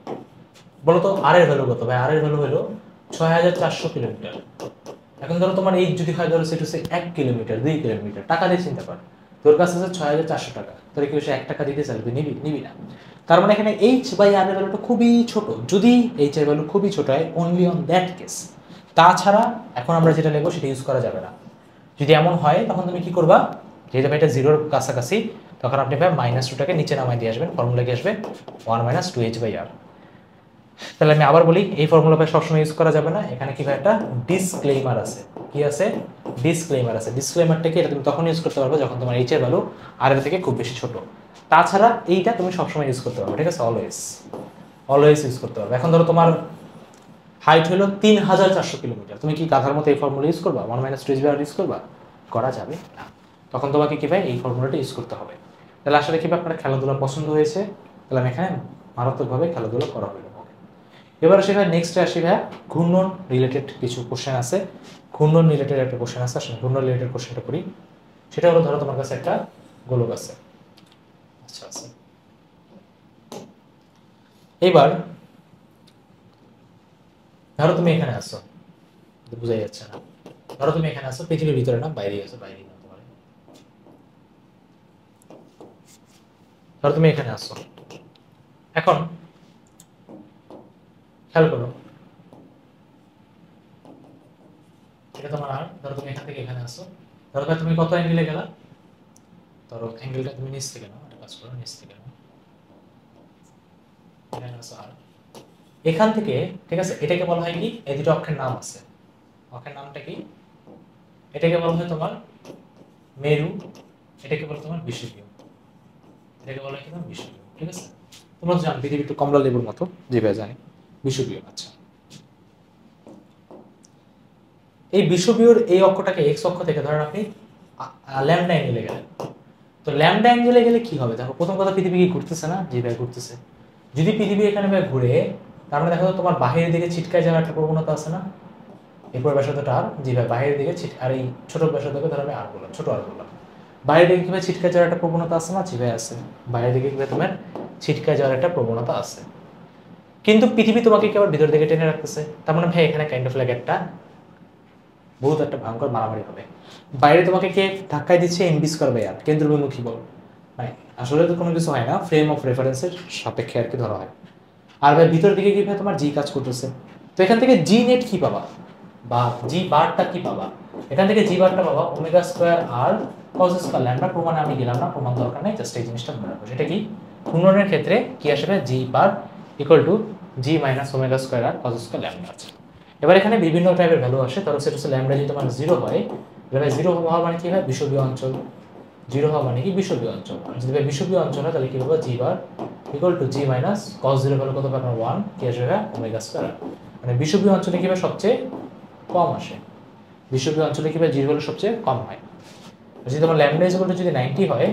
বলো তো r এর ভ্যালু কত ভাই? r এর ভ্যালু হলো 6400 কিলোমিটার। এখন ধরো তোমার h যদি হয়, ধরো সেটা হচ্ছে 1 কিলোমিটার 2 কিলোমিটার, টাকা দিয়ে চিন্তা কর, তোর কাছে আছে 6400 টাকা, তোর কি 1 টাকা দিতে চাইলে তুই নিবি না। তার মানে এখানে h বাই r এর ভ্যালুটা খুবই ছোট। যদি h এর ভ্যালু খুবই ছোট হয়, অনলি অন দ্যাট কেস। তাছাড়া এখন আমরা যেটা লিখবো সেটা ইউজ করা যাবে না। যদি এমন হয় তখন তুমি কি করবা? যেহেতু এটা জিরোর কাছাকাছি, তখন আপনি ভাই -2টাকে নিচে নামাই দিয়ে আসবেন। ফর্মুলা কি আসবে? 1 - 2h বাই r। তাহলে আমি আবার বলি, এই ফর্মুলা ভাই সবসময় ইউজ করা যাবে না। এখানে কি ভাই একটা ডিসক্লেইমার আছে। কি আছে? ডিসক্লেইমার আছে। ডিসক্লেইমারটা কি? এটা তুমি তখন ইউজ করতে পারবে যখন তোমার h এর ভ্যালু r এর থেকে খুব বেশি ছোট। তাছাড়া এইটা তুমি সবসময় ইউজ করতে পারবে, ঠিক আছে? অলওয়েজ ইউজ করতে পারবে। এখন ধরো তোমার হাইট হলো 3400 কিলোমিটার, তুমি কি গাধার মতো এই ফর্মুলা ইউজ করবা? 1 - 2h বাই r ইউজ করবা? করা যাবে না। তখন তোমাকে কি ভাই এই ফর্মুলাটা ইউজ করতে হবে। তাহলে আসলে কি আপনার খেলাধুলা পছন্দ হয়েছে? তাহলে আমি এখানে মারাত্মকভাবে খেলাধুলা করা হলো। এবার আসি ভাই নেক্সটে আসি ভাই, ঘূর্ণন রিলেটেড কিছু কোশ্চেন আছে। ঘূর্ণন রিলেটেড একটা কোশ্চেন আছে, আসলে ঘূর্ণন রিলেটেড কোশ্চেনটা করি। সেটা হলো, ধরো তোমার কাছে একটা গোলক আছে, আচ্ছা আছে। এবার ধরো তুমি এখানে আসো, বোঝাই যাচ্ছে না। ধরো তুমি এখানে আসো, পৃথিবীর ভিতরে না, বাইরে আসো, বাইরে না তোমার। ধরো তুমি এখানে আসো, এখন খেয়াল করো, এটা তোমার আর। ধরো তুমি এখান থেকে এখানে আসো, ধরো তুমি কত অ্যাঙ্গেলে গেলা? ধরো অ্যাঙ্গেলটা তুমি নিচ থেকে নাও, একটা কাজ করো, নিচ থেকে নাও, এখানে আসো আর এখান থেকে, ঠিক আছে? এটাকে বলা হয় কি? এই দুটো অক্ষের নাম আছে, অক্ষের নামটা কি? এটাকে বলা হয় তোমার মেরু, এটাকে বলা তোমার বিষুবীয়, এটাকে বলা হয় কি তোমার বিষুবীয়, ঠিক আছে? তোমরা জানো পৃথিবী একটু কমলা লেবুর মতো, জি ভাই জানি, বিষুবীয়। আচ্ছা, এই বিষুবীয়র এই অক্ষটাকে এক্স অক্ষ থেকে ধরেন আপনি ল্যামডা অ্যাঙ্গেলে গেলেন। তো ল্যামডা অ্যাঙ্গেলে গেলে কি হবে? দেখো প্রথম কথা, পৃথিবী কি ঘুরতেছে না? জি ভাই ঘুরতেছে। যদি পৃথিবী এখানে ভাই ঘুরে, তার মানে দেখো তোমার বাহিরের দিকে ছিটকায় যাওয়ার একটা প্রবণতা আছে না? এই পুরো ব্যাসার্ধটা আর, জি ভাই বাহিরের দিকে আর এই ছোট ব্যাসার্ধকে ধরো আমি আর বললাম, ছোট আর বললাম। বাইরের দিকে কিভাবে ছিটকায় যাওয়ার একটা প্রবণতা আছে না? জি ভাই আছে। বাইরের দিকে কিভাবে তোমার ছিটকায় যাওয়ার একটা প্রবণতা আছে। কিন্তু পৃথিবী তোমাকে কি আবার ভিতর দিকে টেনে রাখতেছে। তার মানে ভাই এখানে কাইন্ড অফ লাইক একটা বহুত একটা ভয়ঙ্কর মারামারি হবে। বাইরে তোমাকে কে ধাক্কায় দিচ্ছে? এমবি স্কয়ার বাই আর, কেন্দ্রবিমুখী বল। মানে আসলে তো কোনো কিছু হয় না, ফ্রেম অফ রেফারেন্সের সাপেক্ষে আর কি ধরা হয়। আর ভাই ভিতর দিকে কি ভাই তোমার জি কাজ করতেছে। তো এখান থেকে জি নেট কি পাবা, বা জি বারটা কি পাবা? এখান থেকে জি বারটা পাবা omega square R cos square lambda. প্রমাণে আমি গেলাম না, প্রমাণ দরকার নেই, জাস্ট এই জিনিসটা মনে রাখবো। সেটা কি? ঘূর্ণনের ক্ষেত্রে কি আসবে? G bar equal to G minus omega square R cos square lambda আছে। এবার এখানে বিভিন্ন টাইপের ভ্যালু আসে, ধরো সেটা হচ্ছে ল্যামডা যদি তোমার 0 হয়, তাহলে 0 হওয়া মানে কি হয়? বিষুবীয় অঞ্চল। 0 হওয়া মানে কি? বিষুবীয় অঞ্চল। আর যদি বিষুবীয় অঞ্চল হয় তাহলে কি হবে? G bar equal to G minus cos 0 value কত পাবে? 1 কি আসবে? Omega square. মানে বিষুবীয় অঞ্চলে কি হবে? সবচেয়ে কম আসে। বিষুবীয় অঞ্চলে কি হবে? জির ভ্যালু সবচেয়ে কম হয়। যদি তোমার ল্যামডা ইকুয়াল টু যদি 90 হয়,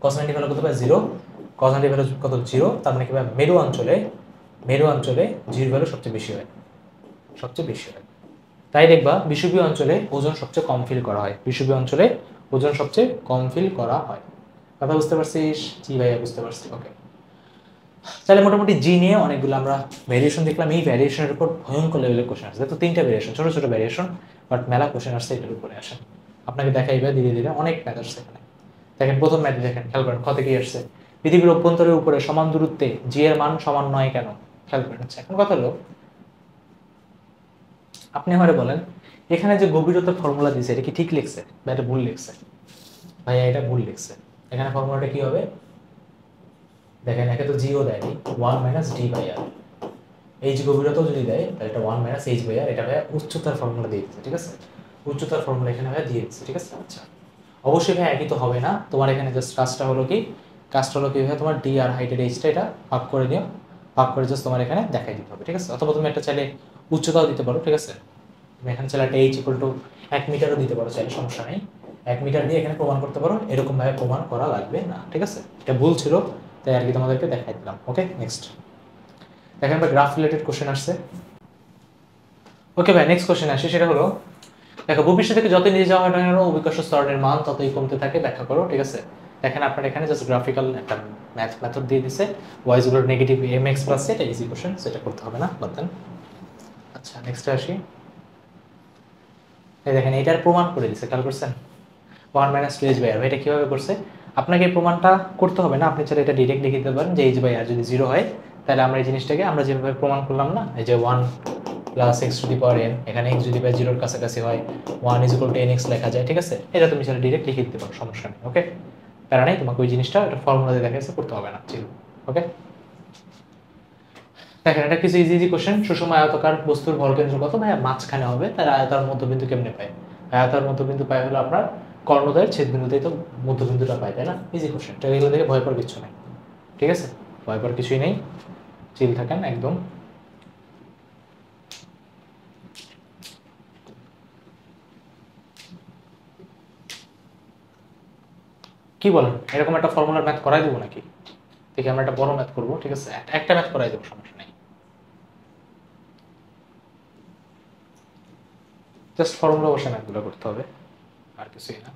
cos 90 ভ্যালু কত পাবে? 0। cos 90 ভ্যালু কত? 0। তার মানে কি হবে? মেরু অঞ্চলে জির ভ্যালু সবচেয়ে বেশি হয়, সবচেয়ে বেশি হয়। তাই দেখবা বিষুবীয় অঞ্চলে ওজন সবচেয়ে কম ফিল করা হয়। বিষুবীয় অঞ্চলে ওজন সবচেয়ে কম ফিল করা হয়। কথা বুঝতে পারছিস? জি ভাইয়া বুঝতে পারছি। ওকে, তাহলে মোটামুটি জি নিয়ে অনেকগুলো আমরা ভ্যারিয়েশন দেখলাম। এই ভ্যারিয়েশনের উপর ভয়ঙ্কর লেভেলের কোশ্চেন আসছে। তো 3টা ভ্যারিয়েশন, ছোট ছোট ভ্যারিয়েশন, বাট মেলা কোশ্চেন আসছে এটার উপরে। আসেন আপনাকে দেখাইবে ধীরে ধীরে অনেক ম্যাথ আসছে এখানে। দেখেন প্রথম ম্যাথ দেখেন, খেয়াল করেন কত কি আসছে। পৃথিবীর অভ্যন্তরের উপরে সমান দূরত্বে জি এর মান সমান নয় কেন? খেয়াল করেন। আচ্ছা এখন কথা হলো, আপনি আমারে বলেন এখানে যে গভীরতার ফর্মুলা দিয়েছে এটা কি ঠিক লিখছে বা এটা ভুল লিখছে? ভাইয়া এটা ভুল লিখছে। এখানে ফর্মুলাটা কি হবে দেখেন, একে তো জিও দেয়নি, 1 minus D by R. H গভীরতাও যদি দেয় তাহলে এটা 1 মাইনাস এইচ বাই আর, এটা ভাইয়া উচ্চতার ফর্মুলা দিয়ে দিচ্ছে, ঠিক আছে? উচ্চতার ফর্মুলা এখানে ভাইয়া দিয়ে দিচ্ছে, ঠিক আছে? আচ্ছা অবশ্যই ভাই একই তো হবে না, তোমার এখানে জাস্ট কাজটা হলো কি, ভাইয়া তোমার ডি আর হাইটের এইচটা এটা ভাগ করে নিও, ভাগ করে জাস্ট তোমার এখানে দেখাই দিতে হবে, ঠিক আছে? অথবা তুমি একটা চাইলে উচ্চতাও দিতে পারো, ঠিক আছে? তুমি এখানে চাইলে একটা এইচ ইকুয়াল টু 1 মিটারও দিতে পারো, চাইলে সমস্যা নেই। 1 মিটার দিয়ে এখানে প্রমাণ করতে পারো, এরকম ভাবে প্রমাণ করা লাগবে না, ঠিক আছে? এটা ভুল ছিল তাই আর কি তোমাদেরকে দেখাই দিলাম। ওকে নেক্সট দেখেন ভাই, গ্রাফ রিলেটেড কোশ্চেন আসছে। ওকে ভাই নেক্সট কোশ্চেন আসে, সেটা হলো দেখো ভবিষ্যৎ থেকে যতই নিয়ে যাওয়া হয় না কেন অভিকর্ষ স্তরের মান ততই কমতে থাকে, ব্যাখ্যা করো, ঠিক আছে? দেখেন আপনার এখানে জাস্ট গ্রাফিক্যাল একটা ম্যাথ মেথড দিয়ে দিছে, y is equal two negative mx plus এটা ইজি কোশ্চেন, সেটা করতে হবে না, বাদ দেন। আচ্ছা নেক্সট আসি, এই দেখেন এটার প্রমাণ করে দিছে, খেয়াল করছেন? 1 মাইনাস 2h বাই r, এটা কিভাবে করছে? আপনাকে এই প্রমাণটা করতে হবে না, আপনি চাইলে এটা ডিরেক্ট লিখে দিতে পারেন যে h বাই r যদি 0 হয় তাহলে আমরা এই জিনিসটাকে আমরা যেভাবে প্রমাণ করলাম না, এই যে 1 plus x to the power N, এখানে এক্স যদি বাই জিরোর কাছাকাছি হয় 1 is equal two N x লেখা যায়, ঠিক আছে? এটা তুমি চাইলে ডিরেক্ট লিখে দিতে পারো, সমস্যা নেই। ওকে প্যারা নেই, তোমাকে ওই জিনিসটা এটা ফর্মুলা দিয়ে দেখাচ্ছে করতে হবে না, ঠিক? ওকে দেখেন এটা কিছু ইজি ইজি কোশ্চেন। সুষম আয়তাকার বস্তুর ভরকেন্দ্র কত? ভাই মাঝখানে হবে, তার আয়তার মধ্যবিন্দু কেমনে পায়? আয়তার মধ্যবিন্দু পায় হলো আপনার কর্ণদ্বয়ের ছেদবিন্দুতেই তো মধ্যবিন্দুটা পায়, তাই না? ইজি কোশ্চেন, এগুলো দেখে ভয় পাওয়ার কিছু নেই, ঠিক আছে? ভয় পাওয়ার কিছুই নেই, চিল থাকেন একদম। কি বলেন, এরকম একটা ফর্মুলার ম্যাথ করাই দেবো নাকি? দেখি আমরা একটা বড় ম্যাথ করবো, ঠিক আছে? একটা ম্যাথ করাই দেবো, সমস্যা নেই। জাস্ট ফর্মুলা বসে ম্যাথগুলো করতে হবে, আর কিছুই না।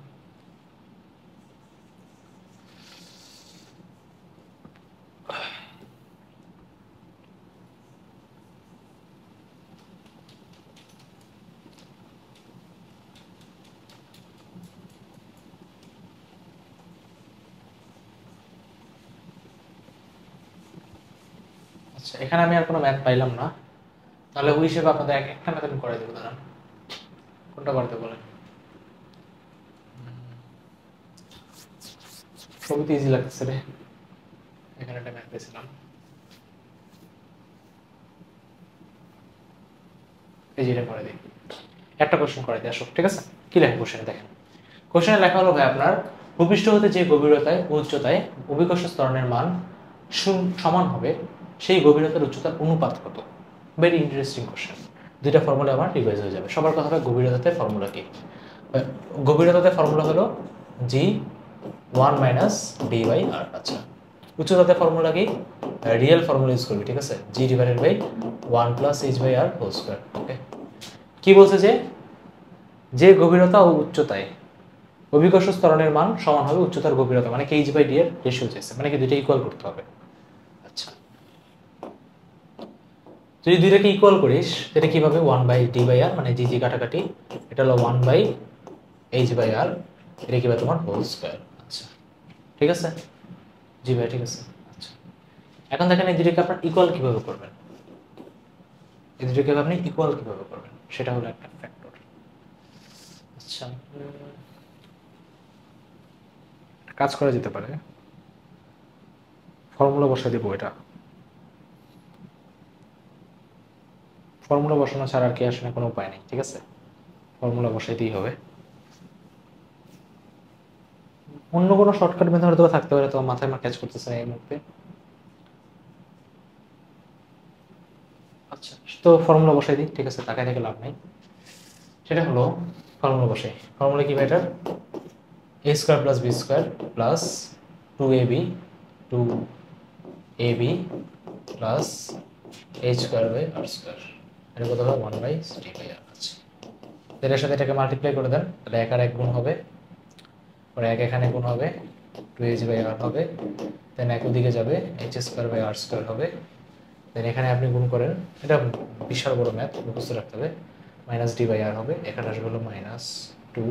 আচ্ছা এখানে আমি আর কোনো ম্যাথ পাইলাম না, তাহলে ওই হিসেবে আপনাদের একটা ম্যাথ আমি করাই দেবো, দাঁড়ান কোনটা করতে বলেন? সবই তো ইজি লাগতেছে রে, এখানে একটা ম্যাথ পেয়েছিলাম, এই যে এটা করে দিই, একটা কোশ্চেন করে দিই আসো, ঠিক আছে? কি লেখা কোশ্চেনে দেখেন, কোশ্চেনে লেখা হলো ভাই আপনার ভূপৃষ্ঠ হতে যে গভীরতায় উচ্চতায় অভিকর্ষ ত্বরণের মান সমান হবে সেই গভীরতার উচ্চতার অনুপাত কত? Very interesting question. দুইটা ফর্মুলা আমার রিভাইজ হয়ে যাবে। সবার কথা হবে গভীরতাতে ফর্মুলা কি? গভীরতাতে ফর্মুলা হলো G 1 minus D by R. আচ্ছা উচ্চতাতে ফর্মুলা কি? রিয়েল ফর্মুলা ইউজ করবি, ঠিক আছে? G divided by 1 plus H by R whole square. Okay কি বলছে যে যে গভীরতা ও উচ্চতায় অভিকর্ষ ত্বরণের মান সমান হবে উচ্চতার গভীরতা, মানে এইচ বাই ডি এর রেশিও চাইছে, মানে কি দুইটা ইকুয়াল করতে হবে। আচ্ছা যদি দুইটাকে ইকুয়াল করিস সেটা কিভাবে? 1 বাই ডি বাই আর, মানে জি জি কাটাকাটি, এটা হলো 1 বাই এইচ বাই আর, এটা কি ভাই তোমার হোল স্কয়ার। আচ্ছা ঠিক আছে জি ভাই ঠিক আছে। আচ্ছা এখন দেখেন এই দুইটাকে আপনার ইকুয়াল কিভাবে করবেন, এই দুইটাকে আপনি ইকুয়াল কিভাবে করবেন সেটা হলো একটা ফ্যাক্টর। আচ্ছা কাজ করা যেতে পারে, ফর্মুলা বসাই দেবো, এটা ফর্মুলা বসানো ছাড়া আর কি আসলে কোনো উপায় নেই, ঠিক আছে? ফর্মুলা বসাইতেই হবে, অন্য কোনো শর্টকাট মেথড হয়তো থাকতে পারে, তো মাথায় আমার ক্যাচ করতেছে না এই মুহূর্তে। আচ্ছা তো ফর্মুলা বসাই দিই, ঠিক আছে? তাকায় থেকে লাভ নাই, সেটা হলো ফর্মুলা বসাই। ফর্মুলা কি ভাই? এটা a square plus b square plus 2ab 2ab plus h square by r square, এটা কত হবে? 1 বাই c বাই r। আচ্ছা এর সাথে এটাকে মাল্টিপ্লাই করে দেন, তাহলে 1 আর 1 গুণ হবে, পরে 1 এখানে গুণ হবে, 2h বাই r হবে, দেন একই দিকে যাবে h square by R square হবে। দেন এখানে আপনি গুণ করেন, এটা বিশাল বড় ম্যাথ, মুখস্থ রাখতে হবে। মাইনাস ডি বাই আর হবে, এখানে আসবে হলো minus two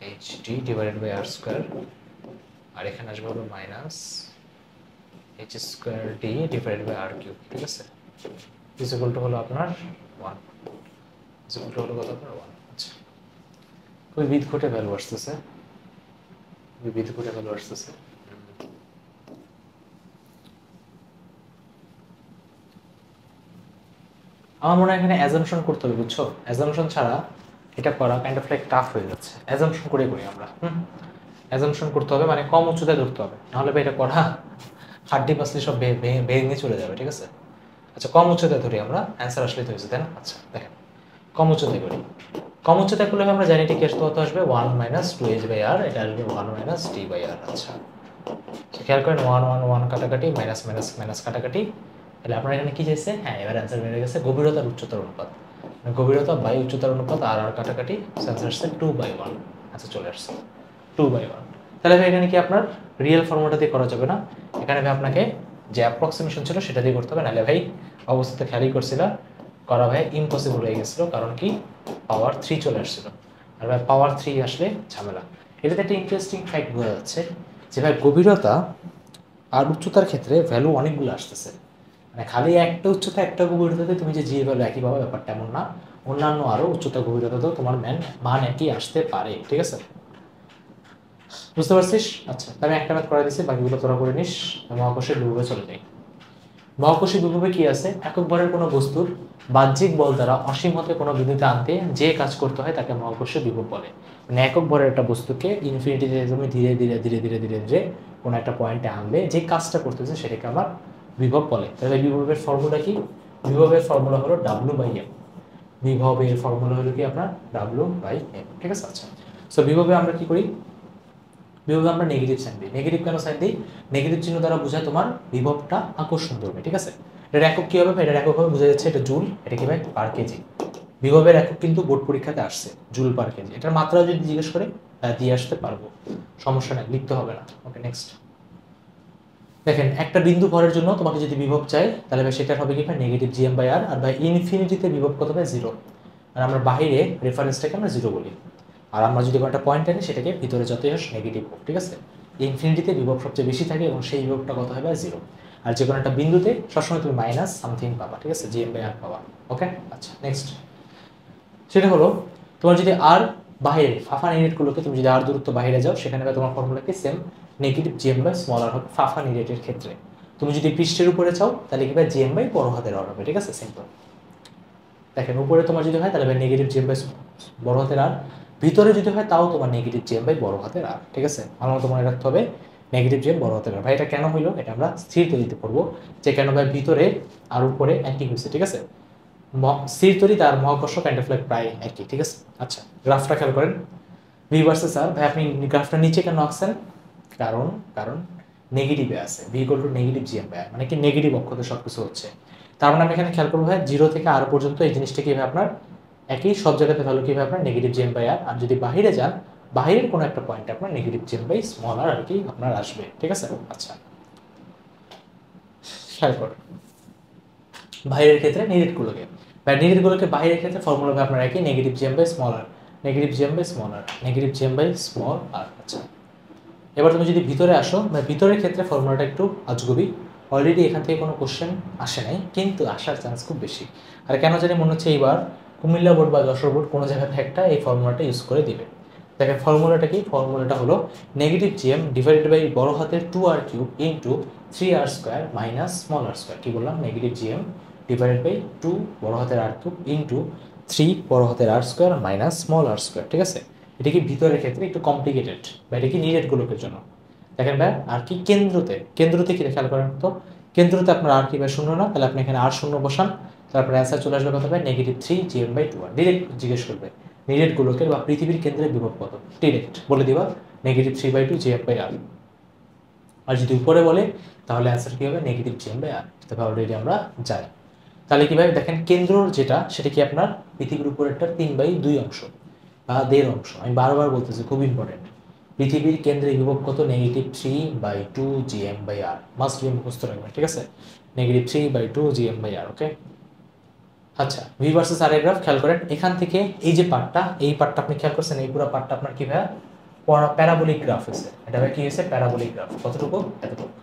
H D divided by R square, আর এখানে আসবে হলো minus H square D divided by R cube. ঠিক আছে, ইকুয়াল টু হলো আপনার 1, ইকুয়াল টু হলো কত আপনার 1। আচ্ছা, খুবই বিদঘুটে ভ্যালু আসতেছে, খুবই বিদঘুটে ভ্যালু আসতেছে। আমার মনে হয় এখানে অ্যাজাম্পশন করতে হবে, বুঝছো? অ্যাজাম্পশন ছাড়া এটা করা কাইন্ড অফ লাইক টাফ হয়ে যাচ্ছে। অ্যাজাম্পশন করে করি আমরা, অ্যাজাম্পশন করতে হবে, মানে কম উচ্চতায় ধরতে হবে, নাহলে এটা করা হাড্ডি পাসলি সব ভেঙে চলে যাবে। ঠিক আছে, আচ্ছা কম উচ্চতায় ধরি আমরা, অ্যান্সার আসলে তো হয়েছে, তাই না? আচ্ছা দেখেন, কম উচ্চতায় করি। কম উচ্চতায় করলে আমরা জানি ঠিক কত আসবে, 1 মাইনাস 2h বাই আর, এটা আসবে 1 মাইনাস d বাই আর। আচ্ছা, খেয়াল করেন 1 1 1 কাটাকাটি, মাইনাস মাইনাস মাইনাস কাটাকাটি, তাহলে আপনার এখানে কি চাইছে? হ্যাঁ, এবার অ্যান্সার বেড়ে গেছে গভীরতার উচ্চতার অনুপাত, গভীরতা বাই উচ্চতার অনুপাত, আর আর কাটাকাটি, অ্যান্সার আসছে 2/1। আচ্ছা চলে আসছে 2/1। তাহলে ভাই এখানে কি আপনার রিয়েল ফর্মুলাটা দিয়ে করা যাবে না, এখানে ভাই আপনাকে যে অ্যাপ্রক্সিমেশন ছিল সেটা দিয়ে করতে হবে, নাহলে ভাই অবস্থাতে খেয়ালই করছিল করা ভাই ইম্পসিবল হয়ে গেছিলো, কারণ কি পাওয়ার 3 চলে আসছিল, আর ভাই পাওয়ার 3 আসলে ঝামেলা। এটাতে একটা ইন্টারেস্টিং ফ্যাক্ট বোঝা যাচ্ছে যে ভাই গভীরতা আর উচ্চতার ক্ষেত্রে ভ্যালু অনেকগুলো আসতেছে, মানে খালি একটা উচ্চতা একটা গভীরতাতে তুমি যে জি ভ্যালু একই পাবে ব্যাপারটা এমন না, অন্যান্য আরও উচ্চতা গভীরতাতেও তোমার মান একই আসতে পারে। ঠিক আছে, বুঝতে পারছিস? আচ্ছা, আমি একটা ম্যাথ করে দিচ্ছি, বাকিগুলো তোরা করে নিস। মহাকর্ষের বিভবে চলে যাই। মহাকর্ষীয় বিভবে কি আছে? একক ভরের কোনো বস্তুর বাহ্যিক বল দ্বারা অসীম হতে কোনো বিন্দুতে আনতে যে কাজ করতে হয় তাকে মহাকর্ষীয় বিভব বলে। মানে একক ভরের একটা বস্তুকে ইনফিনিটিতে তুমি ধীরে ধীরে ধীরে ধীরে ধীরে ধীরে কোনো একটা পয়েন্টে আনলে যে কাজটা করতেছে সেটাকে আমার বিভব বলে। তাহলে বিভবের ফর্মুলা কি? বিভবের ফর্মুলা হলো W/m। বিভবের ফর্মুলা হলো কি আপনার W/m। ঠিক আছে, আচ্ছা। সো বিভবে আমরা কি করি? বিভবে আমরা নেগেটিভ সাইন দিই। নেগেটিভ কেন সাইন দিই? নেগেটিভ চিহ্ন দ্বারা বোঝায় তোমার বিভবটা আকর্ষণ করবে। ঠিক আছে, এটার একক কি হবে? এটার একক হবে বোঝা যাচ্ছে এটা জুল, এটা কি ভাই? পার কেজি। বিভবের একক কিন্তু বোর্ড পরীক্ষাতে আসছে জুল পার কেজি। এটার মাত্রা যদি জিজ্ঞেস করে দিয়ে আসতে পারবো, সমস্যা নেই, লিখতে হবে না। ওকে, নেক্সট দেখেন, একটা বিন্দু ভরের জন্য তোমাকে যদি বিভব চাই তাহলে ভাই সেটা হবে কি ভাই? Negative gm/r। আর ভাই ইনফিনিটিতে বিভব কত ভাই? 0। আর আমরা বাইরে রেফারেন্সটাকে আমরা 0 বলি, আর আমরা যদি একটা পয়েন্ট আনি সেটাকে ভিতরে যতই হোক নেগেটিভ হোক। ঠিক আছে, ইনফিনিটিতে বিভব সবচেয়ে বেশি থাকে এবং সেই বিভবটা কত হবে? 0। আর যে কোনো একটা বিন্দুতে সবসময় তুমি মাইনাস সামথিং পাবা। ঠিক আছে, gm/r পাবা। ওকে, আচ্ছা নেক্সট সেটা হলো তোমার যদি আর বাইরে ফাফা ইউনিটগুলোকে তুমি যদি আর দূরত্ব বাইরে যাও, সেখানে তোমার ফর্মুলা কি? সেম, নেগেটিভ gm/r হবে ফাফা ইউনিটের ক্ষেত্রে। তুমি যদি পৃষ্ঠের উপরে চাও তাহলে কি ভাই? gm/ বড় হাতের আর হবে। ঠিক আছে, সিম্পল। দেখেন, উপরে তোমার যদি হয় তাহলে ভাই নেগেটিভ gm/ বড় হাতের আর, ভিতরে যদি হয় তাও তোমার নেগেটিভ gm/ বড় হাতের আর। ঠিক আছে, আমার মতো মনে রাখতে হবে নেগেটিভ gm বড় হাতের আর। ভাই এটা কেন হইলো এটা আমরা স্থির তৈরিতে পড়বো, যে কেন ভাই ভিতরে আর উপরে একই হয়েছে। ঠিক আছে, স্থির তৈরি তার মহাকর্ষ কাইন্ড অফ লাইক প্রায় একই। ঠিক আছে, আচ্ছা গ্রাফটা খেয়াল করেন, ভি ভার্সেস আর। ভাই আপনি গ্রাফটা নিচে কেন আঁকছেন? কারণ কারণ নেগেটিভে আছে, V equal to negative gm/r, মানে কি নেগেটিভ অক্ষতে সব কিছু হচ্ছে। তার মানে আমি এখানে খেয়াল করবো ভাই 0 থেকে আর পর্যন্ত এই জিনিসটা কীভাবে আপনার একই, সব জায়গাতে ভ্যালু কীভাবে আপনার নেগেটিভ gm/r। আর যদি বাহিরে যান, বাহিরের কোনো একটা পয়েন্টে আপনার নেগেটিভ gm/r আর কি আপনার আসবে। ঠিক আছে, আচ্ছা খেয়াল করুন বাইরের ক্ষেত্রে নিরিটগুলোকে, বা নিরিটগুলোকে বাইরের ক্ষেত্রে ফর্মুলা হবে আপনার একই, negative gm/r, negative gm/r, negative gm/r। আচ্ছা, এবার তুমি যদি ভিতরে আসো, ভিতরের ক্ষেত্রে ফর্মুলাটা একটু আজগুবি। অলরেডি এখান থেকে কোনো কোশ্চেন আসে নাই, কিন্তু আসার চান্স খুব বেশি। আর কেন জানি মনে হচ্ছে এইবার কুমিল্লা বোর্ড বা যশোর বোর্ড কোনো জায়গাতে একটা এই ফর্মুলাটা ইউজ করে দিবে। দেখেন ফর্মুলাটা কি? ফর্মুলাটা হলো নেগেটিভ gm ডিভাইডেড বাই বড় হাতের 2r³ into 3r² minus small r²। কি বললাম? নেগেটিভ gm ডিভাইডেড বাই 2 বড় হাতের r³ ইন্টু 3 বড় হাতের r² মাইনাস স্মল r²। ঠিক আছে, এটা কি ভিতরের ক্ষেত্রে একটু কমপ্লিকেটেড, বা এটা কি নিরেটগুলোকের জন্য। দেখেন ভাই আর কি কেন্দ্রতে কি খেয়াল করেন তো, কেন্দ্রতে আপনার আর কি ভাই 0 না, তাহলে আপনি এখানে আর 0 বসান, তারপরে অ্যান্সার চলে আসবে কত ভাই? Negative 3 gm/2r। ডিরেক্ট জিজ্ঞেস করবে নিরেটগুলোকে বা পৃথিবীর কেন্দ্রের বিভব কত, ডিরেক্ট বলে দিবা নেগেটিভ 3/2 gm/r। আর যদি উপরে বলে তাহলে অ্যান্সার কি হবে? Negative gm/r। তবে অলরেডি আমরা যাই, তাহলে কি ভাই দেখেন কেন্দ্রর যেটা সেটা কি আপনার পৃথিবীর উপরেরটা 3/2 অংশ বা 1.5 অংশ। আমি বারবার বলতেছি, খুব ইম্পর্টেন্ট। পৃথিবীর কেন্দ্রে বিভব কত? -3/2 gm/r, মাস্ট বি মুখস্থ রাখবেন, ঠিক আছে? -3/2 gm/r, ওকে। আচ্ছা, ভি ভার্সেস আর এর গ্রাফ খেয়াল করেন, এখান থেকে এই যে পার্টটা, এই পার্টটা আপনি খেয়াল করছেন, এই পুরো পার্টটা আপনার কি ভাইয়া প্যারাবোলিক গ্রাফ হয়েছে। এটা ভাই কি হয়েছে? Parabolic graph. কতটুকু? এতটুকু।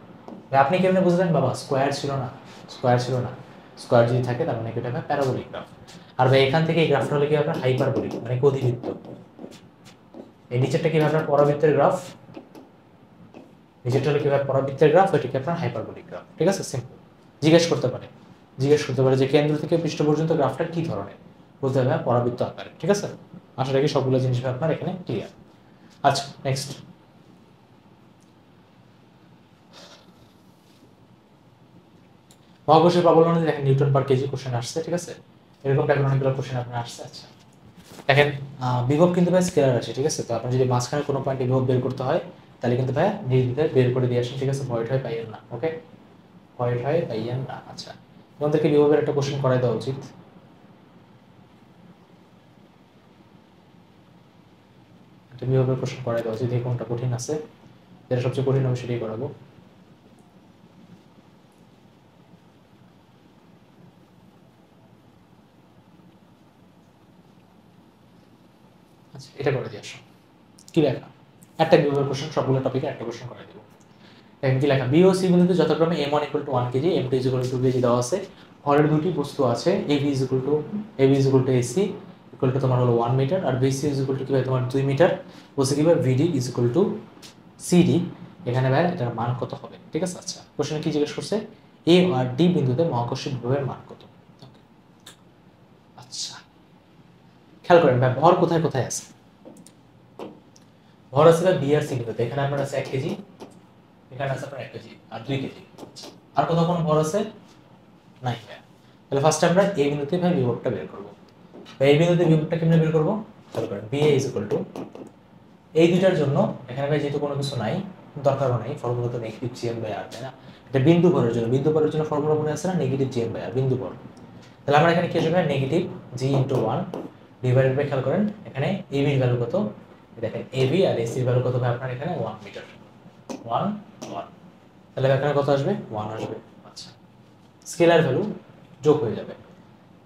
ভাই আপনি কেমনে বুঝলেন? বাবা স্কোয়ার ছিল না, স্কোয়ার ছিল না, স্কোয়ার যদি থাকে তার মানে এটা ভাই প্যারাবোলিক গ্রাফ। আর ভাই এখান থেকে এই গ্রাফটা হলে কি আপনার হাইপারবোলিক, মানে অধিবৃত্ত। এই নিচেরটা কি আপনার পরাবৃত্তের গ্রাফ, নিচেরটা হলো কি ভাই পরাবৃত্তের গ্রাফ, এটাকে আপনার হাইপারবোলিক গ্রাফ, ঠিক আছে? সিম্পল। জিজ্ঞেস করতে পারে যে কেন্দ্র থেকে পৃষ্ঠ পর্যন্ত গ্রাফটা কি ধরনের, বলতে হবে পরাবৃত্ত আকারে, ঠিক আছে? আশা রাখি সবগুলো জিনিস আপনার এখানে ক্লিয়ার। আচ্ছা, নেক্সট। মহাকর্ষীয় প্রবলনে দেখেন নিউটন পার কেজি কোশ্চেন আসছে, ঠিক আছে? এরকম টাইপের অনেকগুলো কোশ্চেন আপনার আসছে। আচ্ছা, দেখেন বিভব কিন্তু ভাই স্কেলার আছে, ঠিক আছে? তো আপনার যদি মাঝখানে কোনো পয়েন্টে বিভব বের করতে হয় তাহলে কিন্তু ভাই নির্দ্বিধায় বের করে দিয়ে আসেন, ঠিক আছে? ভয়েড হয় পাইয়েন না, ওকে? ভয়েড হয় পাইয়েন না। আচ্ছা, তোমাদেরকে বিভবের একটা কোশ্চেন করাই দেওয়া উচিত। একটা বিভবের কোশ্চেন করাই দেওয়া উচিত, এই কোনটা কঠিন আছে, যেটা সবচেয়ে কঠিন হবে সেটাই করাবো। আচ্ছা, এটা করে দিয়ে আসো। কি লেখা? একটা বিভবের কোশ্চেন, সবগুলো টপিকে একটা কোশ্চেন করাই দেবো। দেখেন কি লেখা? বি ও সি বিন্দুতে যথাক্রমে m1 = 1 কেজি, m2 = 2 কেজি দেওয়া আছে। হরের দুটি বস্তু আছে, ab = ac তোমার হলো 1 মিটার, আর bc কি ভাই তোমার 2 মিটার। বলছে কি ভাই vd = cd। এখানে ভাই এটার মান কত হবে, ঠিক আছে? আচ্ছা, কোশ্চেনে কি জিজ্ঞেস করছে? a আর d বিন্দুতে মহাকর্ষীয় বিভবের মান কত। আচ্ছা, খেয়াল করেন ভাই ভর কোথায় কোথায় আছে। ভর আছে ভাই বি আর সি বিন্দুতে, এখানে আপনার আছে 1 কেজি, এখানে আছে আপনার 1 কেজি আর 2 কেজি। আর কোথাও কোনো ভর আছে? নাই ভাই। তাহলে ফার্স্ট আমরা এই বিন্দুতে ভাই বিভবটা বের করব। ভাই এই বিন্দুতে বিভবটা কেমনে বের করব? খেয়াল করেন, BA এই দুইটার জন্য এখানে ভাই যেহেতু কোনো কিছু নাই, দরকারও নাই, ফর্মুলা তো -gm/r, তাই না? এটা বিন্দু ভরের জন্য, বিন্দু ভরের জন্য ফর্মুলা মনে আছে না? -gm/r, বিন্দু ভর। তাহলে আমরা এখানে কি আসবে? -g/1 ডিভাইডেড বাই, খেয়াল করেন এখানে AB এর ভ্যালু কত? দেখেন AB আর AC এর ভ্যালু কত ভাই আপনার এখানে? 1 মিটার, 1 1। তাহলে এখানে কত আসবে? 1 আসবে। আচ্ছা, স্কেলার ভ্যালু যোগ হয়ে যাবে।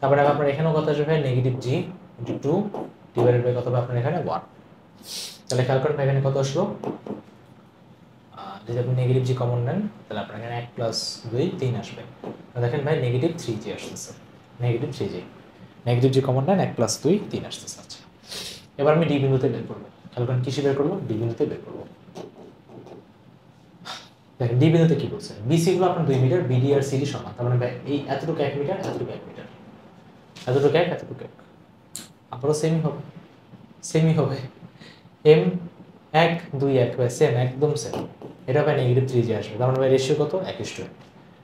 তারপরে আপনার এখানেও কত আসবে? -g/2 ডিভাইডেড বাই কত হবে আপনার এখানে? 1। তাহলে খেয়াল করেন এখানে কত আসলো? যদি আপনি -g কমন নেন তাহলে আপনার এখানে 1 + 2 3 আসবে। দেখেন ভাই -3g আসতেছে, -3g। -g কমন নেন, 1 + 2 3 আসতেছে। আচ্ছা, এবার আমি ডি বিন্দুতে বের করব। খেয়াল করেন কিসে বের করব? ডি বিন্দুতে বের করব। দেখেন ডি বিন্দুতে কি বলছে? বিসি গুলো আপনার 2 মিটার, বিডি আর সিডি সমান। তার মানে ভাই এই এতটুকু 1 মিটার, এতটুকু 1 মিটার, এতটুকু 1, এতটুকু 1। আপনারও সেমই হবে, সেমই হবে। এম 1 2 1 ভাই সেম, একদম সেম। এটা ভাই -3g আসবে। তার মানে ভাই রেশিও কত? 1:1।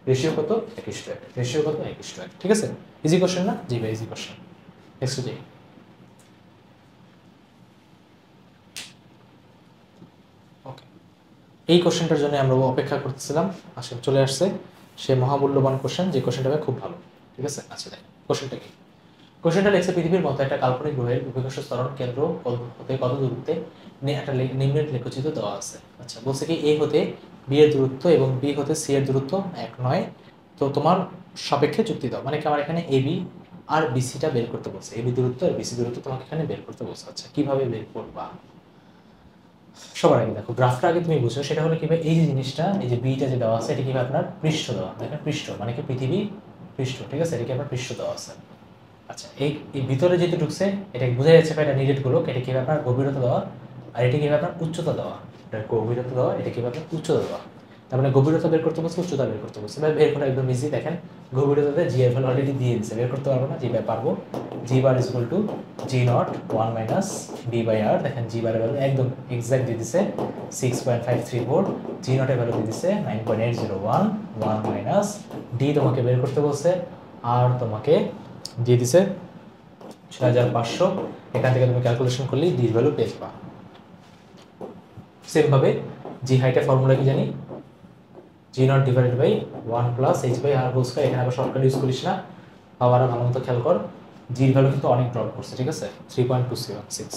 রেশিও কত? 1:1। রেশিও কত? 1:1। ঠিক আছে? ইজি কোশ্চেন না? জি ভাই, ইজি কোশ্চেন। নেক্সট যাই। ওকে, এই কোশ্চেনটার জন্য আমরা অপেক্ষা করতেছিলাম, আসলে চলে আসছে সে মহামূল্যবান কোশ্চেন, যে কোশ্চেনটা ভাই খুব ভালো। ঠিক আছে? আচ্ছা দেখেন কোশ্চেনটা কি। কোশ্চেনটা লেখছে পৃথিবীর মতো একটা কাল্পনিক গ্রহের অভিকর্ষ ত্বরণ কেন্দ্র হতে কত দূরত্বে একটা নিম্নের লেখচিত্র দেওয়া আছে। আচ্ছা, বলছে কি এ হতে বি এর দূরত্ব এবং বি হতে সি এর দূরত্ব এক নয়, তো তোমার সাপেক্ষে যুক্তি দাও। মানে কি আমার এখানে এবি আর বিসিটা বের করতে বলছে, এবি দূরত্ব আর বিসি দূরত্ব তোমাকে এখানে বের করতে বলছে। আচ্ছা, কিভাবে বের করবা? সবার আগে দেখো গ্রাফটা আগে তুমি বুঝো, সেটা হলো কিভাবে এই যে জিনিসটা, এই যে বিটা যে দেওয়া আছে এটা কিভাবে আপনার পৃষ্ঠ দেওয়া, দেখেন পৃষ্ঠ মানে কি পৃথিবী পৃষ্ঠ, ঠিক আছে? এটা কি আপনার পৃষ্ঠ দেওয়া আছে। আচ্ছা, এই ভিতরে যেটা ঢুকছে এটা বোঝা যাচ্ছে এটা নিডেড গুলো, এটা কিভাবে আপনার গভীরতা দেওয়া, আর এটা কিভাবে আপনার উচ্চতা দেওয়া। এটা গভীরতা দেওয়া, এটা কিভাবে আপনার উচ্চতা দেওয়া। তার মানে গভীরতা বের করতে বলছে, উচ্চতা বের করতে বলছে। ভাই বের করা একদম ইজি। দেখেন গভীরতাতে জি এর ভ্যালু অলরেডি দিয়ে দিচ্ছে, বের করতে পারবো না? জি ভাই পারবো। জি বার = g0 1 - b/r। দেখেন জি বারের ভ্যালু একদম এক্সাক্ট দিয়ে দিছে 6.534, g0 এর ভ্যালু দিয়ে দিছে 9.801, 1 - ডি তোমাকে বের করতে বলছে, আর তোমাকে দিয়ে দিছে 6500। এখান থেকে তুমি ক্যালকুলেশন করলেই ডি ভ্যালু পেয়ে যাবা। সেম ভাবে জি হাইটের ফর্মুলা কি জানি? g0 / 1 + h/r²। এখানে আবার শর্টকাট ইউজ করিস না, আবার ভালো মতো খেয়াল কর। জির ভ্যালু কিন্তু অনেক ড্রপ করছে, ঠিক আছে? 3.276।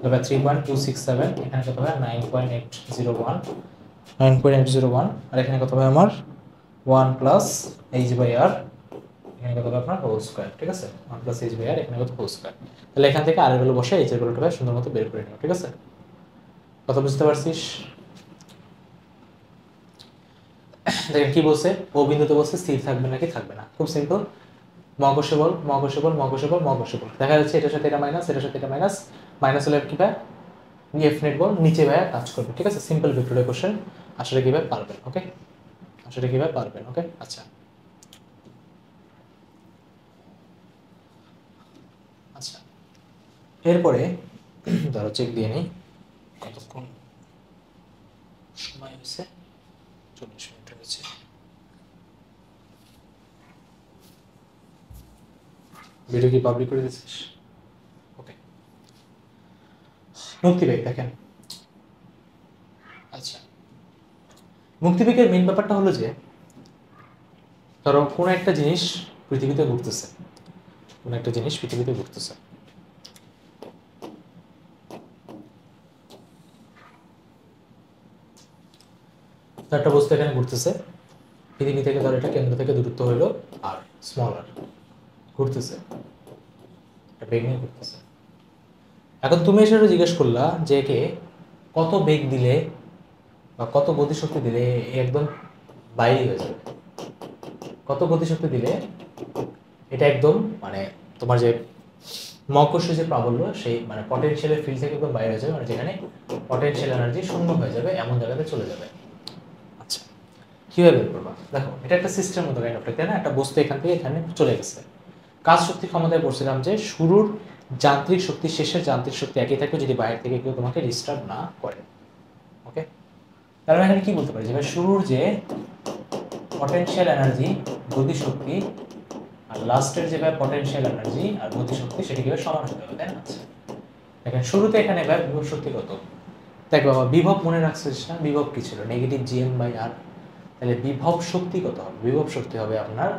তবে 3.267, এখানে কত হবে 9.801, 9.801, আর এখানে কত হবে আমার 1 প্লাস h/r, এখানে কত হবে আপনার হোল স্কয়ার। ঠিক আছে, 1 প্লাস h/r, এখানে কত হোল স্কয়ার। তাহলে এখান থেকে আর এর ভ্যালু বসে h এর ভ্যালুটা সুন্দর মতো বের করে নিও। ঠিক আছে, কথা বুঝতে পারছিস? দেখেন কি বলছে, ও বিন্দুতে বলছে স্থির থাকবে নাকি থাকবে না। খুব সিম্পল, মহাকর্ষ বল, মহাকর্ষ বল, মহাকর্ষ বল, মহাকর্ষ বল। দেখা যাচ্ছে এটার সাথে এটা মাইনাস, এটার সাথে এটা মাইনাস, মাইনাস হলে কি ভাই এফ নেট বল নিচে ভাই কাজ করবে। ঠিক আছে, সিম্পল ভিক্টোরিয়া কোশ্চেন, আসলে কিভাবে পারবেন। ওকে, আসলে কিভাবে পারবেন। ওকে, আচ্ছা আচ্ছা, এরপরে ধরো চেক দিয়ে নিই কতক্ষণ সময় হয়েছে, 40 মিনিট হয়েছে। ভিডিও কি পাবলিক করে দিচ্ছিস? ওকে, মুক্তিবেগ দেখেন। আচ্ছা, মুক্তিবেগের মেইন ব্যাপারটা হলো যে ধরো কোনো একটা জিনিস পৃথিবীতে ঘুরতেছে, কোনো একটা জিনিস পৃথিবীতে ঘুরতেছে, একটা বস্তু এখানে ঘুরতেছে, পৃথিবী থেকে ধর এটা কেন্দ্র থেকে দূরত্ব হলো আর স্মল আর, ঘুরতেছে, একটা বেগ নিয়ে ঘুরতেছে। এখন তুমি এসে জিজ্ঞেস করলা যে একে কত বেগ দিলে বা কত গতিশক্তি দিলে একদম বাইরে হয়ে যাবে, কত গতিশক্তি দিলে এটা একদম মানে তোমার যে মহাকর্ষীয় যে প্রাবল্য সেই মানে পটেনশিয়ালের ফিল্ড থেকে একদম বাইরে হয়ে যাবে, মানে যেখানে পটেনশিয়াল এনার্জি শূন্য হয়ে যাবে এমন জায়গাতে চলে যাবে। আচ্ছা, কিভাবে বের করবা? দেখো এটা একটা সিস্টেম মতো কাইন্ড অফ, তাই না? একটা বস্তু এখান থেকে এখানে চলে গেছে, কাজ শক্তি ক্ষমতায় বলছিলাম যে শুরুর যান্ত্রিক শক্তি শেষের যান্ত্রিক শক্তি একই থাকবে যদি বাইরে থেকে কেউ তোমাকে ডিস্টার্ব না করে। ওকে, তাহলে এখানে কি বলতে পারি যে শুরুর যে পটেনশিয়াল এনার্জি গতিশক্তি আর লাস্টের যে পটেনশিয়াল এনার্জি আর গতিশক্তি সেটি কিভাবে সমান হতে হবে, তাই না? দেখেন শুরুতে এখানে বিভব শক্তি কত, দেখ বাবা বিভব মনে রাখছিস না? বিভব কি ছিল? Negative gm/r। তাহলে বিভব শক্তি কত হবে? বিভব শক্তি হবে আপনার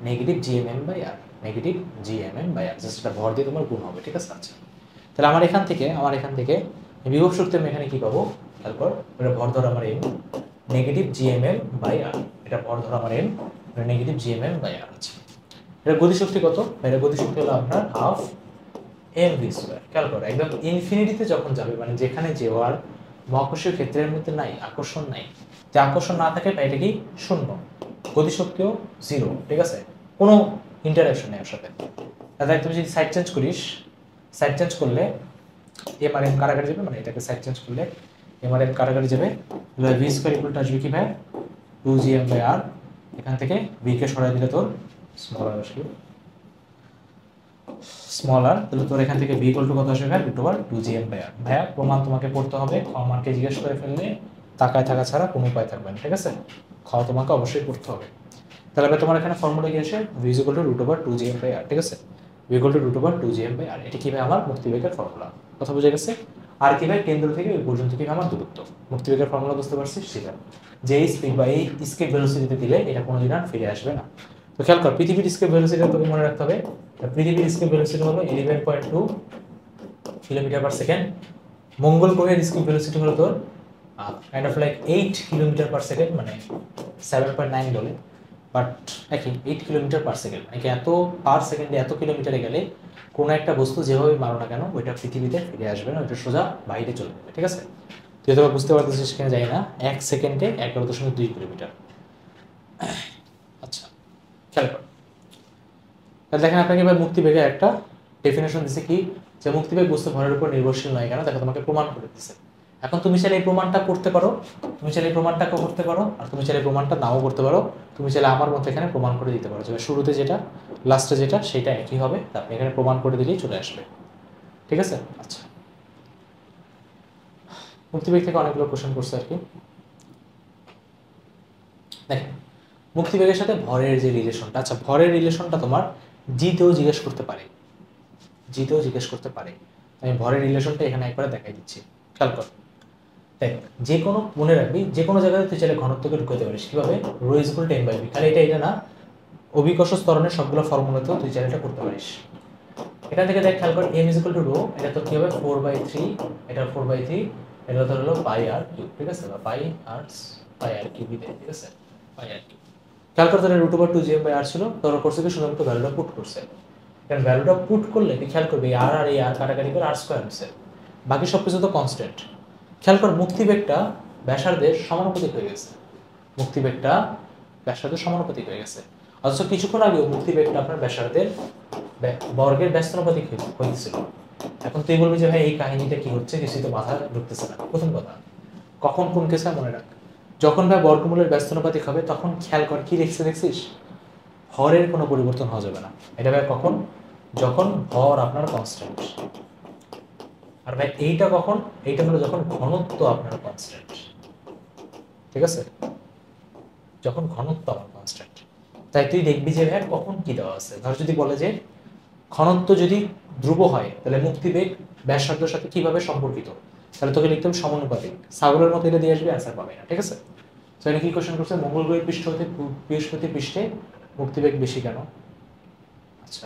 negative gmm/r, negative gmm/r, just এটা ভর দিয়ে তোমার গুণ হবে। ঠিক আছে, আচ্ছা তাহলে আমার এখান থেকে বিভব শক্তি আমি এখানে কি পাবো? তারপর এটা ভর ধর আমার m, নেগেটিভ gmm/r, এটা ভর ধর আমার m, নেগেটিভ gmm/r। আচ্ছা, এটা গতিশক্তি কত? এটা গতিশক্তি হলো আপনার হাফ mv স্কয়ার। খেয়াল করো একদম ইনফিনিটিতে যখন যাবে মানে যেখানে যাওয়ার মহাকর্ষীয় ক্ষেত্রের মধ্যে নাই, আকর্ষণ নাই, যে আকর্ষণ না থাকে এটা কি শূন্য, গতিশক্তিও জিরো। ঠিক আছে, কোনো ইন্টারাকশন নেই ওর সাথে। তাহলে তুমি যদি সাইড চেঞ্জ করিস, সাইড চেঞ্জ করলে এম আর এম কারাগারি যাবে, মানে এটাকে সাইড চেঞ্জ করলে এম আর এম কারাগারি যাবে, ভি স্কয়ার ইকুয়াল টু আসবে কি ভাই 2gm/r। এখান থেকে ভি কে সরাই দিলে তোর স্মল আর আসবে, স্মলার। তাহলে তোর এখান থেকে ভি ইকুয়াল টু কত আসবে ভাই √2gm/r। ভাইয়া প্রমাণ তোমাকে পড়তে হবে, আমাকে জিজ্ঞেস করে ফেললে তাকায় থাকা ছাড়া কোনো উপায় থাকবে না। ঠিক আছে, তোমাকে অবশ্যই পড়তে হবে। তাহলে ভাই তোমার এখানে ফর্মুলা কি আসে? V equal to √2gm/r। ঠিক আছে, ভি ইকুয়াল টু √2gm/r, এটা কি ভাই আমার মুক্তিবেগের ফর্মুলা। কথা বুঝে গেছে? আর কি ভাই কেন্দ্র থেকে ওই পর্যন্ত কি আমার দূরত্ব। মুক্তিবেগের ফর্মুলা বুঝতে পারছিস? সেটা যে এই স্পিড বা এই স্কেপ ভেলোসিটিতে দিলে এটা কোনোদিন আর ফিরে আসবে না। তো খেয়াল কর পৃথিবীর স্কেপ ভেলোসিটি তোকে মনে রাখতে হবে, পৃথিবীর স্কেপ ভেলোসিটি হলো 11.2 কিলোমিটার পার সেকেন্ড, মঙ্গল গ্রহের স্কেপ ভেলোসিটি হলো তোর kind of like 8 kilometre per second, মানে 7.9 বলে, বাট একই 8 কিলোমিটার পার সেকেন্ড, মানে এত পার সেকেন্ডে এত কিলোমিটারে গেলে কোনো একটা বস্তু যেভাবে মারো না কেন ওইটা পৃথিবীতে ফিরে আসবে না, ওইটা সোজা বাইরে চলে যাবে। ঠিক আছে, তুই তো বুঝতে পারতেছিস কিনা জানি না, 1 সেকেন্ডে 11.2 কিলোমিটার। আচ্ছা খেয়াল কর, তাহলে দেখেন আপনাকে এবার মুক্তিবেগের একটা ডেফিনেশন দিছে কি, যে মুক্তিবেগ বস্তু ভরের উপর নির্ভরশীল নয় কেন, দেখো তোমাকে প্রমাণ করে দিচ্ছে। এখন তুমি চাইলে এই প্রমাণটা করতে পারো, তুমি চাইলে এই প্রমাণটাকে করতে পারো, আর তুমি চাইলে প্রমাণটা নাও করতে পারো। তুমি চাইলে আমার মতো এখানে প্রমাণ করে দিতে পারো, যে শুরুতে যেটা লাস্টে যেটা সেটা একই হবে, আপনি এখানে প্রমাণ করে দিলেই চলে আসবে। ঠিক আছে, আচ্ছা মুক্তিবেগ থেকে অনেকগুলো কোশ্চেন করছে আর কি। দেখেন মুক্তিবেগের সাথে ভরের যে রিলেশনটা, আচ্ছা ভরের রিলেশনটা তোমার জিতেও জিজ্ঞেস করতে পারে, জিতেও জিজ্ঞেস করতে পারে। আমি ভরের রিলেশনটা এখানে একবারে দেখাই দিচ্ছি, খেয়াল কর। দেখ যে কোনো মনে রাখবি, যে কোনো জায়গায় তুই চাইলে ঘনত্বকে ঢুকাতে পারিস। কিভাবে? Rho is equal to m/v। খালি এটা না, অভিকর্ষ ত্বরণের সবগুলো ফর্মুলাতেও তুই চাইলে এটা করতে পারিস। এখান থেকে দেখ খেয়াল কর m is equal to rho, এটা তো কি হবে 4/3, এটা 4/3, এটা তো হলো পাই আর কিউব, ঠিক আছে, বা পাই আর কিউব দিতে, ঠিক আছে, পাই আর কিউব। খেয়াল করতে রুট ওভার 2gm/r ছিল, তোর করছে কি শুধুমাত্র ভ্যালুটা পুট করছে, কারণ ভ্যালুটা পুট করলে তুই খেয়াল করবি আর আর এই আর কাটাকাটি করে আর স্কয়ার হচ্ছে, বাকি সব কিছু তো কনস্ট্যান্ট। খেয়াল কর মুক্তিবেগটা ব্যাসার্ধের সমানুপাতিক হয়ে গেছে, মুক্তিবেগটা ব্যাসার্ধের সমানুপাতিক হয়ে গেছে, অথচ কিছুক্ষণ আগেও মুক্তিবেগটা আপনার ব্যাসার্ধের বর্গের ব্যস্তানুপাতিক হয়েছিল। এখন তুই বলবি যে ভাই এই কাহিনীটা কি হচ্ছে, কিছুই তো মাথা ঢুকতেছে না। প্রথম কথা, কখন কোন কেসে মনে রাখ, যখন ভাই বর্গমূলের ব্যস্তানুপাতিক হবে তখন খেয়াল কর কি লিখছে দেখছিস, হরের কোনো পরিবর্তন হওয়া যাবে না। এটা ভাই কখন, যখন ভর আপনার কনস্ট্যান্ট। আর ভাই এইটা কখন, এইটা হলো যখন ঘনত্ব আপনার কনস্ট্যান্ট, ঠিক আছে, যখন ঘনত্ব আমার কনস্ট্যান্ট। তাই তুই দেখবি যে ভাই কখন কি দেওয়া আছে। ধর যদি বলে যে ঘনত্ব যদি ধ্রুব হয় তাহলে মুক্তিবেগ ব্যাসার্ধের সাথে কিভাবে সম্পর্কিত, তাহলে তোকে লিখতে হবে সমানুপাতিক। ছাগলের মতো এটা দিয়ে আসবে, অ্যান্সার পাবে না, ঠিক আছে। তো এটা কি কোশ্চেন করছে, মঙ্গল গ্রহের পৃষ্ঠ হতে বৃহস্পতি পৃষ্ঠে মুক্তিবেগ বেশি কেন? আচ্ছা,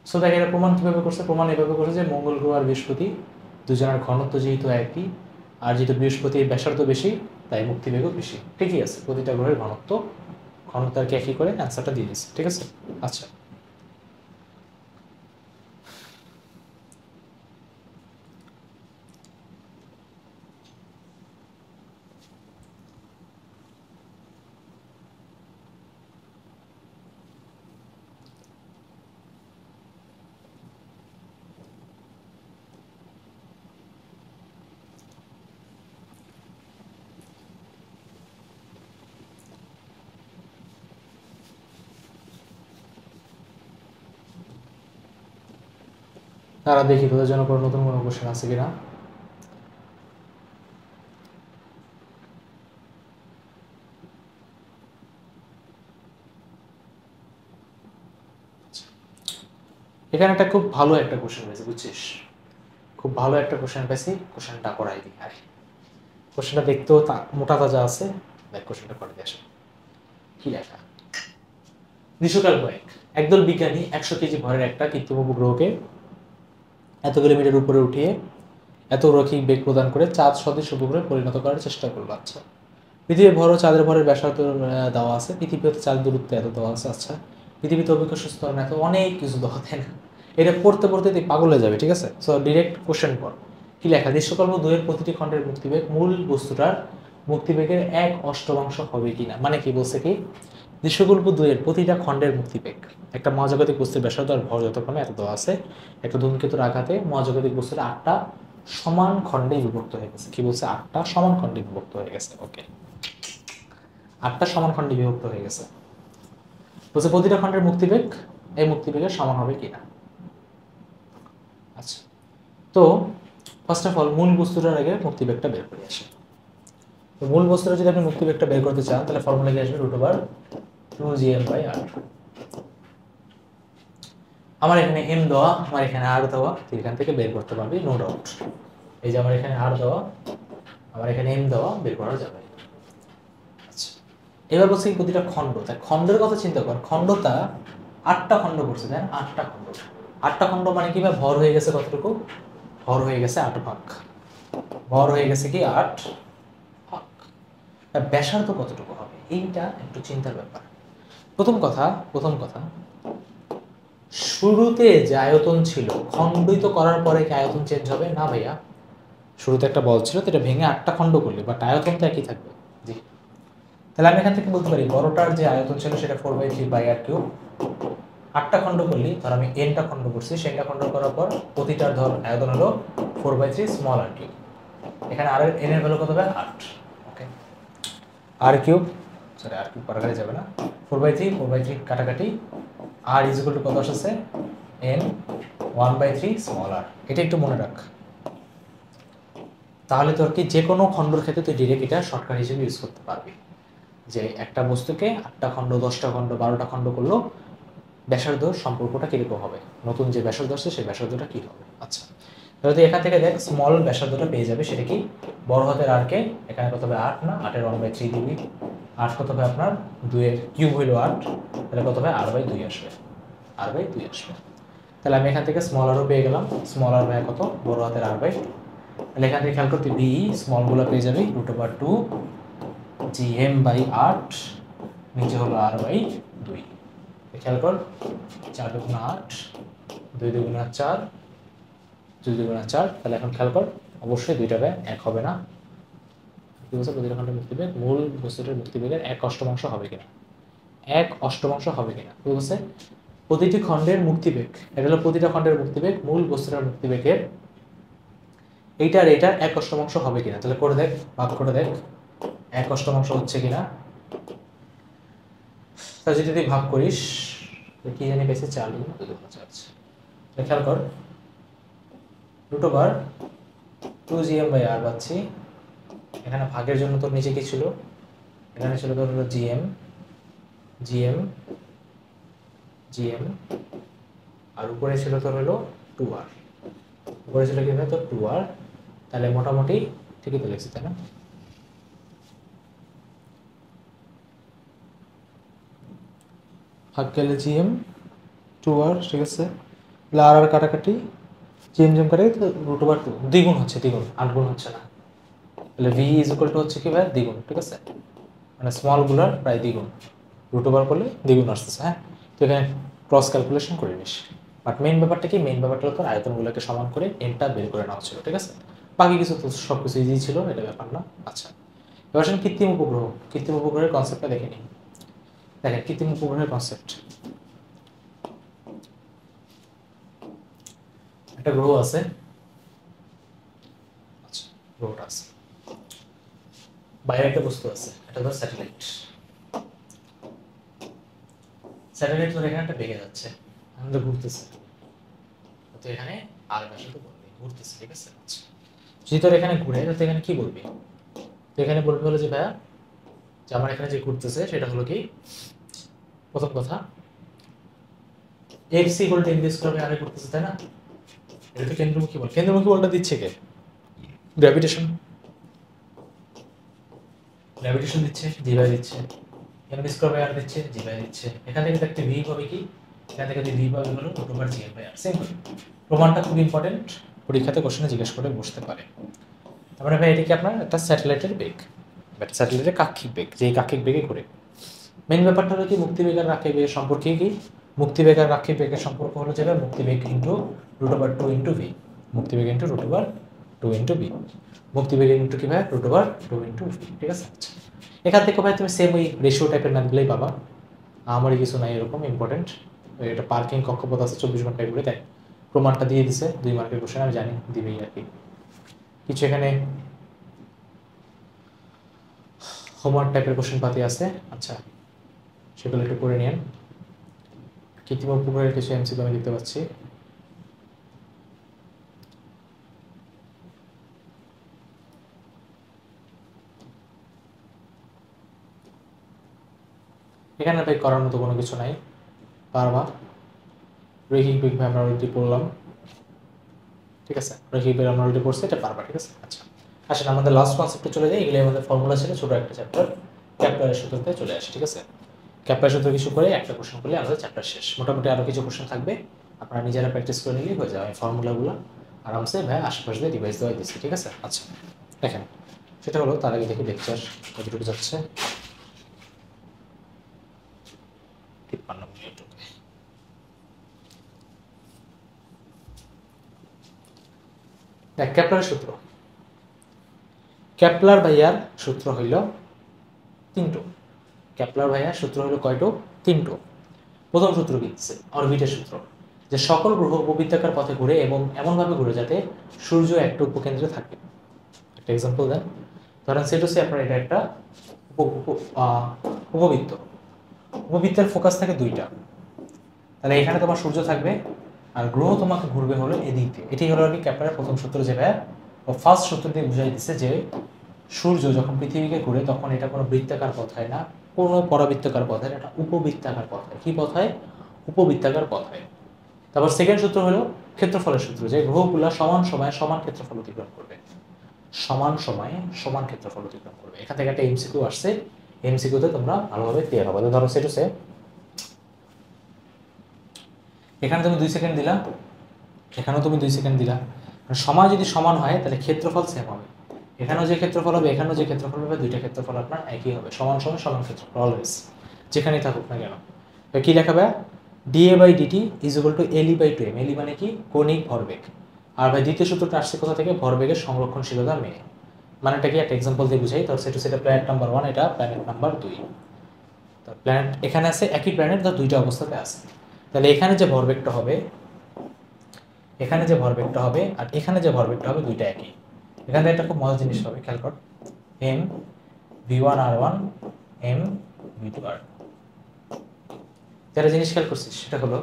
সো দেখ এটা প্রমাণ কিভাবে করছে, প্রমাণ এভাবে করছে যে মঙ্গল গ্রহ আর বৃহস্পতি দুজনের ঘনত্ব যেহেতু একই, আর যেহেতু বৃহস্পতির ব্যাসার্ধ বেশি তাই মুক্তিবেগও বেশি, ঠিকই আছে, প্রতিটা গ্রহের ঘনত্ব আর কি একই করে অ্যান্সারটা দিয়ে দিচ্ছে, ঠিক আছে। আচ্ছা, তারা দেখি তোদের জন্য কোনো নতুন কোনো কোশ্চেন আছে কিনা। এখানে একটা খুব ভালো একটা কোশ্চেন পেয়েছি, বুঝছিস, খুব ভালো একটা কোশ্চেন পেয়েছি, কোশ্চেনটা করাই দিই। আর কোশ্চেনটা দেখতেও মোটা তাজা আছে, দেখ কোশ্চেনটা করে দিয়ে আসে। কি লেখা, গ্রীষ্মকাল কয়েক, একদল বিজ্ঞানী 100 কেজি ভরের একটা কৃত্রিম উপগ্রহকে এত কিলোমিটার উপরে উঠিয়ে এত রৈখিক বেগ প্রদান করে চাঁদ সদৃশ উপগ্রহে পরিণত করার চেষ্টা করলো। আচ্ছা, পৃথিবীর ভর ও চাঁদের ভরের ব্যাসার্ধ দেওয়া আছে, পৃথিবী হতে চাঁদ দূরত্ব এত দেওয়া আছে। আচ্ছা, পৃথিবীতে অভিকর্ষ স্তরণ এত, অনেক কিছু দেওয়া, তাই না? এটা পড়তে পড়তে তুই পাগল হয়ে যাবে, ঠিক আছে। সো ডিরেক্ট কোশ্চেন পর কি লেখা, দৃশ্যকল্প 2-এর প্রতিটি খণ্ডের মুক্তিবেগ মূল বস্তুটার মুক্তিবেগের 1/8 হবে কিনা। মানে কি বলছে কি, দৃশ্যকল্প 2-এর প্রতিটা খণ্ডের মুক্তিবেগ, একটা মহাজাগতিক বস্তুর ব্যাসার্ধ আর ভর যতক্ষণে এত দেওয়া আছে, একটা ধূমকেতুর আঘাতে মহাজাগতিক বস্তুর 8টা সমান খণ্ডে বিভক্ত হয়ে গেছে। কি বলছে, 8টা সমান খণ্ডে বিভক্ত হয়ে গেছে। ওকে, 8টা সমান খণ্ডে বিভক্ত হয়ে গেছে। বলছে প্রতিটা খণ্ডের মুক্তিবেগ এই মুক্তিবেগের সমান হবে কিনা। আচ্ছা, তো ফার্স্ট অফ অল মূল বস্তুটার আগে মুক্তিবেগটা বের করে আসে। তো মূল বস্তুটা যদি আপনি মুক্তিবেগটা বের করতে চান তাহলে ফর্মুলা কি আসবে, √2gm/r। আমার এখানে m দেওয়া, আমার এখানে r দেওয়া, তুই এখান থেকে বের করতে পারবি, নো ডাউট। এই যে আমার এখানে r দেওয়া, আমার এখানে m দেওয়া, বের করা যাবে। আচ্ছা, এবার বলছি প্রতিটা খণ্ড, তাই খণ্ডের কথা চিন্তা কর, খণ্ডটা 8টা খণ্ড করছে, তাই না? 8টা খণ্ড, 8টা খণ্ড মানে কি, ভর হয়ে গেছে কতটুকু, ভর হয়ে গেছে 8 ভাগ, ভর হয়ে গেছে কি 8 ভাগ। ব্যাসার্ধ কতটুকু হবে এইটা একটু চিন্তার ব্যাপার। প্রথম কথা শুরুতে যে আয়তন ছিল খণ্ডিত করার পরে কি আয়তন চেঞ্জ হবে? না ভাইয়া, শুরুতে একটা বল ছিল, এটা ভেঙে 8টা খণ্ড করলে বাট আয়তন তো একই থাকবে। জি, তাহলে আমি এখান থেকে বলতে পারি বড়টার যে আয়তন ছিল সেটা 4/3πr3, 8টা খণ্ড করলি, ধর আমি nটা খণ্ড করছি, সেটা খণ্ড করার পর প্রতিটার ধর আয়তন হলো 4/3 স্মল r কিউব। এখানে r এর n এর ভ্যালু কত হবে, 8। ওকে, r cube, sorry r cube কাটাকাটি যাবে না, 4/3 কাটাকাটি, r ইজ ইকুয়াল টু কত আসছে, n 1/3 স্মল r। এটা একটু মনে রাখ, তাহলে তোর কি যে কোনো খণ্ডর ক্ষেত্রে তুই ডিরেক্ট এটা শর্টকাট হিসেবে ইউজ করতে পারবি, যে একটা বস্তুকে 8টা খণ্ড, 10টা খণ্ড, 12টা খণ্ড করলো, ব্যাসার্ধ সম্পর্কটা কিরকম হবে, নতুন যে ব্যাসার্ধ আসছে সেই ব্যাসার্ধটা কি হবে। আচ্ছা, তাহলে তুই এখান থেকে দেখ স্মল ব্যাসার্ধটা পেয়ে যাবে, সেটা কি, বড় হাতের r কে এখানে কত হবে 8 না, 8 এর 1/3 দিবি, 8 কত হবে আপনার 2 এর কিউব হইলো 8, তাহলে কত হবে r/2 আসবে, r/2 আসবে। তাহলে আমি এখান থেকে স্মল আরও পেয়ে গেলাম, স্মল আর বাই কত, বড় হাতের আর বাই। তাহলে এখান থেকে খেয়াল করতে বি স্মলগুলো পেয়ে যাবে √2 GM বাই 8, নিচে হলো আর বাই 2। খেয়াল কর 4 × 8, 2 × 4, 2 × 4। তাহলে এখন খেয়াল কর অবশ্যই দুইটা ব্যয় এক হবে না। কি বলছে, প্রতিটা খণ্ডের মুক্তিবেগ মূল বস্তুটির মুক্তিবেগের 1/8 হবে কিনা, 1/8 হবে কিনা। কি বলছে, প্রতিটি খণ্ডের মুক্তিবেগ, এটা হলো প্রতিটা খণ্ডের মুক্তিবেগ মূল বস্তুটার মুক্তিবেগের এইটা আর এইটার 1/8 হবে কিনা। তাহলে করে দেখ, ভাগ করে দেখ 1/8 হচ্ছে কিনা। তাহলে যদি ভাগ করিস কি জানি পেয়েছে 4 × 2 = 4। খেয়াল কর √2 GM/r পাচ্ছি। এখানে ভাগের জন্য তোর নিচে কি ছিল, এখানে ছিল তোর হলো GM আর উপরে ছিল তোর হলো 2r, উপরে ছিল কি তোর 2r। তাহলে মোটামুটি ঠিকই তো লিখছি তাই না। ভাগ গেলে GM 2r, ঠিক আছে। আর কাটাকাটি GM কাটাকাটি √2 দ্বিগুণ হচ্ছে, দ্বিগুণ 8 গুণ হচ্ছে না। তাহলে v = হচ্ছে কি ভাই দ্বিগুণ, ঠিক আছে, মানে স্মল গুলার প্রায় দ্বিগুণ, √2 করলে দ্বিগুণ আসতেছে। হ্যাঁ, তো এখানে ক্রস ক্যালকুলেশন করে নিস। বাট মেইন ব্যাপারটা কি, মেইন ব্যাপারটা হলো আয়তনগুলোকে সমান করে এনটা বের করে নেওয়া ছিল, ঠিক আছে। বাকি কিছু তো সব কিছু ইজি ছিল, এটা ব্যাপার না। আচ্ছা, এবার আসেন কৃত্রিম উপগ্রহ। কৃত্রিম উপগ্রহের কনসেপ্টটা দেখে নিই। দেখেন কৃত্রিম উপগ্রহের কনসেপ্ট, একটা গ্রহ আছে, আচ্ছা গ্রহটা আছে, বাইরে একটা বস্তু আছে, এটা হলো স্যাটেলাইট। স্যাটেলাইট ধরে এখানে একটা বেগে যাচ্ছে, আমাদের ঘুরতেছে, তো এখানে আর পাশে তো বলবি ঘুরতেছে, ঠিক আছে। আচ্ছা, যদি তোর এখানে ঘুরে তো এখানে কি বলবি, তো এখানে বলবি হলো যে ভাইয়া যে আমার এখানে যে ঘুরতেছে সেটা হলো কি, প্রথম কথা x = mv² আরে ঘুরতেছে তাই না। এটা তো কেন্দ্রমুখী বল, কেন্দ্রমুখী বলটা দিচ্ছে কে, গ্র্যাভিটেশন দিচ্ছে, জি বাই দিচ্ছে, mv² দিচ্ছে, জি বাই দিচ্ছে। এখান থেকে দেখতে v হবে কি, এখান থেকে v পাবে হলো √2 GM/r। সিম্পল, প্রমাণটা খুব ইম্পর্টেন্ট, পরীক্ষাতে কোশ্চেনে জিজ্ঞেস করে বসতে পারে। তারপরে ভাই এটা কি আপনার একটা স্যাটেলাইটের বেগ, বাট স্যাটেলাইটের কাক্ষিক বেগ, যেই কাক্ষিক বেগে ঘুরে। মেইন ব্যাপারটা হলো কি, মুক্তিবেগ আর কাক্ষিক বেগের সম্পর্কে কি, মুক্তিবেগ আর কাক্ষিক বেগের সম্পর্ক হলো যেটা মুক্তিবেগ ইনটু √2 × v, মুক্তিবেগ ইনটু √2 × v, মুক্তিবেগ ইনটু কি ভাই √2 × v, ঠিক আছে। আচ্ছা, এখান থেকে ভাই তুমি সেম ওই রেশিও টাইপের ম্যাথগুলোই পাবা, আমারই কিছু নাই এরকম ইম্পর্টেন্ট। এটা পার্কিং কক্ষপথ আছে 24 ঘন্টায় ঘুরে, তাই প্রমাণটা দিয়ে দিছে 2 মার্কের কোশ্চেন, আমি জানি দিবেই আর কি। কিছু এখানে হোমওয়ার্ক টাইপের কোশ্চেন পাতি আছে, আচ্ছা সেগুলো একটু করে নিন। কৃত্রিম উপগ্রহের কিছু এমসিকিউ আমি দেখতে পাচ্ছি। এখানে ভাই করার মতো কোনো কিছু নাই, পারবা। রৈখিক বেগ আমরা অলরেডি পড়লাম, ঠিক আছে, রৈখিক বেগ আমরা অলরেডি পড়ছি, এটা পারবা, ঠিক আছে। আচ্ছা, আসেন আমাদের লাস্ট কনসেপ্টে চলে যাই। এগুলো আমাদের ফর্মুলা ছিল, ছোট একটা চ্যাপ্টার, ক্যাপলারের সূত্রতে চলে আসে, ঠিক আছে। ক্যাপলারের সূত্র কিছু করে একটা কোশ্চেন করলে আমাদের চ্যাপ্টার শেষ। মোটামুটি আরও কিছু কোশ্চেন থাকবে, আপনারা নিজেরা প্র্যাকটিস করে নিলেই হয়ে যাবে। ফর্মুলাগুলো আরামসে ভাই আশেপাশে দিয়ে ডিভাইস দেওয়া দিচ্ছি, ঠিক আছে। আচ্ছা দেখেন, সেটা হলো তার আগে দেখি লেকচার কতটুকু যাচ্ছে। 53 মিনিট। দেখ ক্যাপলারের সূত্র, ক্যাপলার ভাইয়ার সূত্র হইল 3টো। ক্যাপলার ভাইয়ার সূত্র হইল কয়টো, 3টো। প্রথম সূত্র কি, অরবিটের সূত্র, যে সকল গ্রহ উপবৃত্তাকার পথে ঘুরে এবং এমনভাবে ঘুরে যাতে সূর্য একটা উপকেন্দ্রে থাকে। একটা এক্সাম্পল দেন, ধরেন সেটুসে আপনার এটা একটা উপবৃত্ত, উপবৃত্তের ফোকাস থাকে 2টা, তাহলে এখানে তোমার সূর্য থাকবে আর গ্রহ তোমাকে ঘুরবে হলো এদিক দিয়ে। এটি হলো আর কি ক্যাপলারের প্রথম সূত্র, যেটা ফার্স্ট সূত্র দিয়ে বুঝাই দিচ্ছে যে সূর্য যখন পৃথিবীকে ঘুরে তখন এটা কোনো বৃত্তাকার পথ হয় না, কোনো পরাবৃত্তাকার পথ হয় না, এটা উপবৃত্তাকার পথ হয়। কি পথ হয়, উপবৃত্তাকার পথ হয়। তারপর সেকেন্ড সূত্র হলো ক্ষেত্রফলের সূত্র, যে গ্রহগুলা সমান সময়ে সমান ক্ষেত্রফল অতিক্রম করবে, সমান সময়ে সমান ক্ষেত্রফল অতিক্রম করবে। এখান থেকে একটা এমসিকিউ আসছে, এমসিকিউতে তোমরা ভালোভাবে ক্লিয়ার হবে। ধরো সেটুসে এখানে তুমি 2 সেকেন্ড দিলা, এখানেও তুমি 2 সেকেন্ড দিলা। সময় যদি সমান হয় তাহলে ক্ষেত্রফল সেম হবে। এখানেও যে ক্ষেত্রফল হবে, এখানেও যে ক্ষেত্রফল হবে, দুইটা ক্ষেত্রফল আপনার একই হবে। সমান সময় সমান ক্ষেত্রফল অলওয়েজ, যেখানেই থাকুক না কেন। তো কী লেখাবে? DA by DT is equal to LE by two M. LE মানে কি? কৌণিক ভরবেগ। আর ভাই দ্বিতীয় সূত্রটা আসছে কোথা থেকে? ভরবেগের সংরক্ষণশীলতা মেনে। মানেটা কি? একটা এক্সাম্পল দিয়ে বুঝাই। তো সেটা প্ল্যানেট নাম্বার 1, এটা প্ল্যানেট নাম্বার 2। তো প্ল্যানেট এখানে আছে, একই প্ল্যানেট, তো দুইটা অবস্থাতে আছে। তাহলে এখানে যে ভরবেগটা হবে, এখানে যে ভরবেগটা হবে আর এখানে যে ভরবেগটা হবে, দুইটা একই। এখানে একটা খুব মজার জিনিস হবে, খেয়াল কর। M v1r1 m v2r। যারা জিনিস খেয়াল করছিস সেটা হলো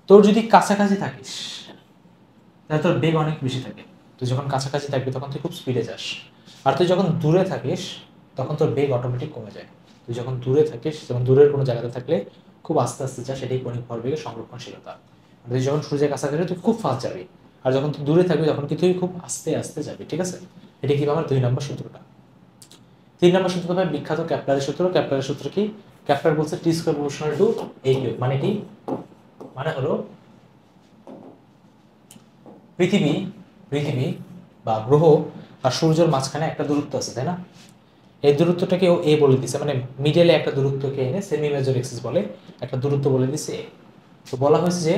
তোর যদি কাছাকাছি থাকিস তাহলে তোর বেগ অনেক বেশি থাকে। তুই যখন কাছাকাছি থাকবি তখন তুই খুব স্পিডে যাস, আর তুই যখন দূরে থাকিস তখন তোর বেগ অটোমেটিক কমে যায়। তুই যখন দূরে থাকিস, যেমন দূরের কোনো জায়গাতে থাকলে খুব আস্তে আস্তে যাস, সেটাই কৌণিক ভরবেগের সংরক্ষণশীলতা। তুই যখন সূর্যের কাছাকাছি তুই খুব ফাস্ট যাবি, আর যখন তুই দূরে থাকবি তখন কি তুই খুব আস্তে আস্তে যাবি। ঠিক আছে, এটা কি আমার 2 নম্বর সূত্রটা। 3 নম্বর সূত্র হবে বিখ্যাত ক্যাপলারের সূত্র। ক্যাপলারের সূত্র কি? ক্যাপলার বলছে T square proportional to A cube. মানে কি? মানে হলো পৃথিবী বা গ্রহ আর সূর্যের মাঝখানে একটা দূরত্ব আছে, তাই না? এই দূরত্বটাকে ও এ বলে দিছে, মানে মিডলে একটা দূরত্বকে এনে সেমি মেজর এক্সিস বলে একটা দূরত্ব বলে দিছে এ। তো বলা হয়েছে যে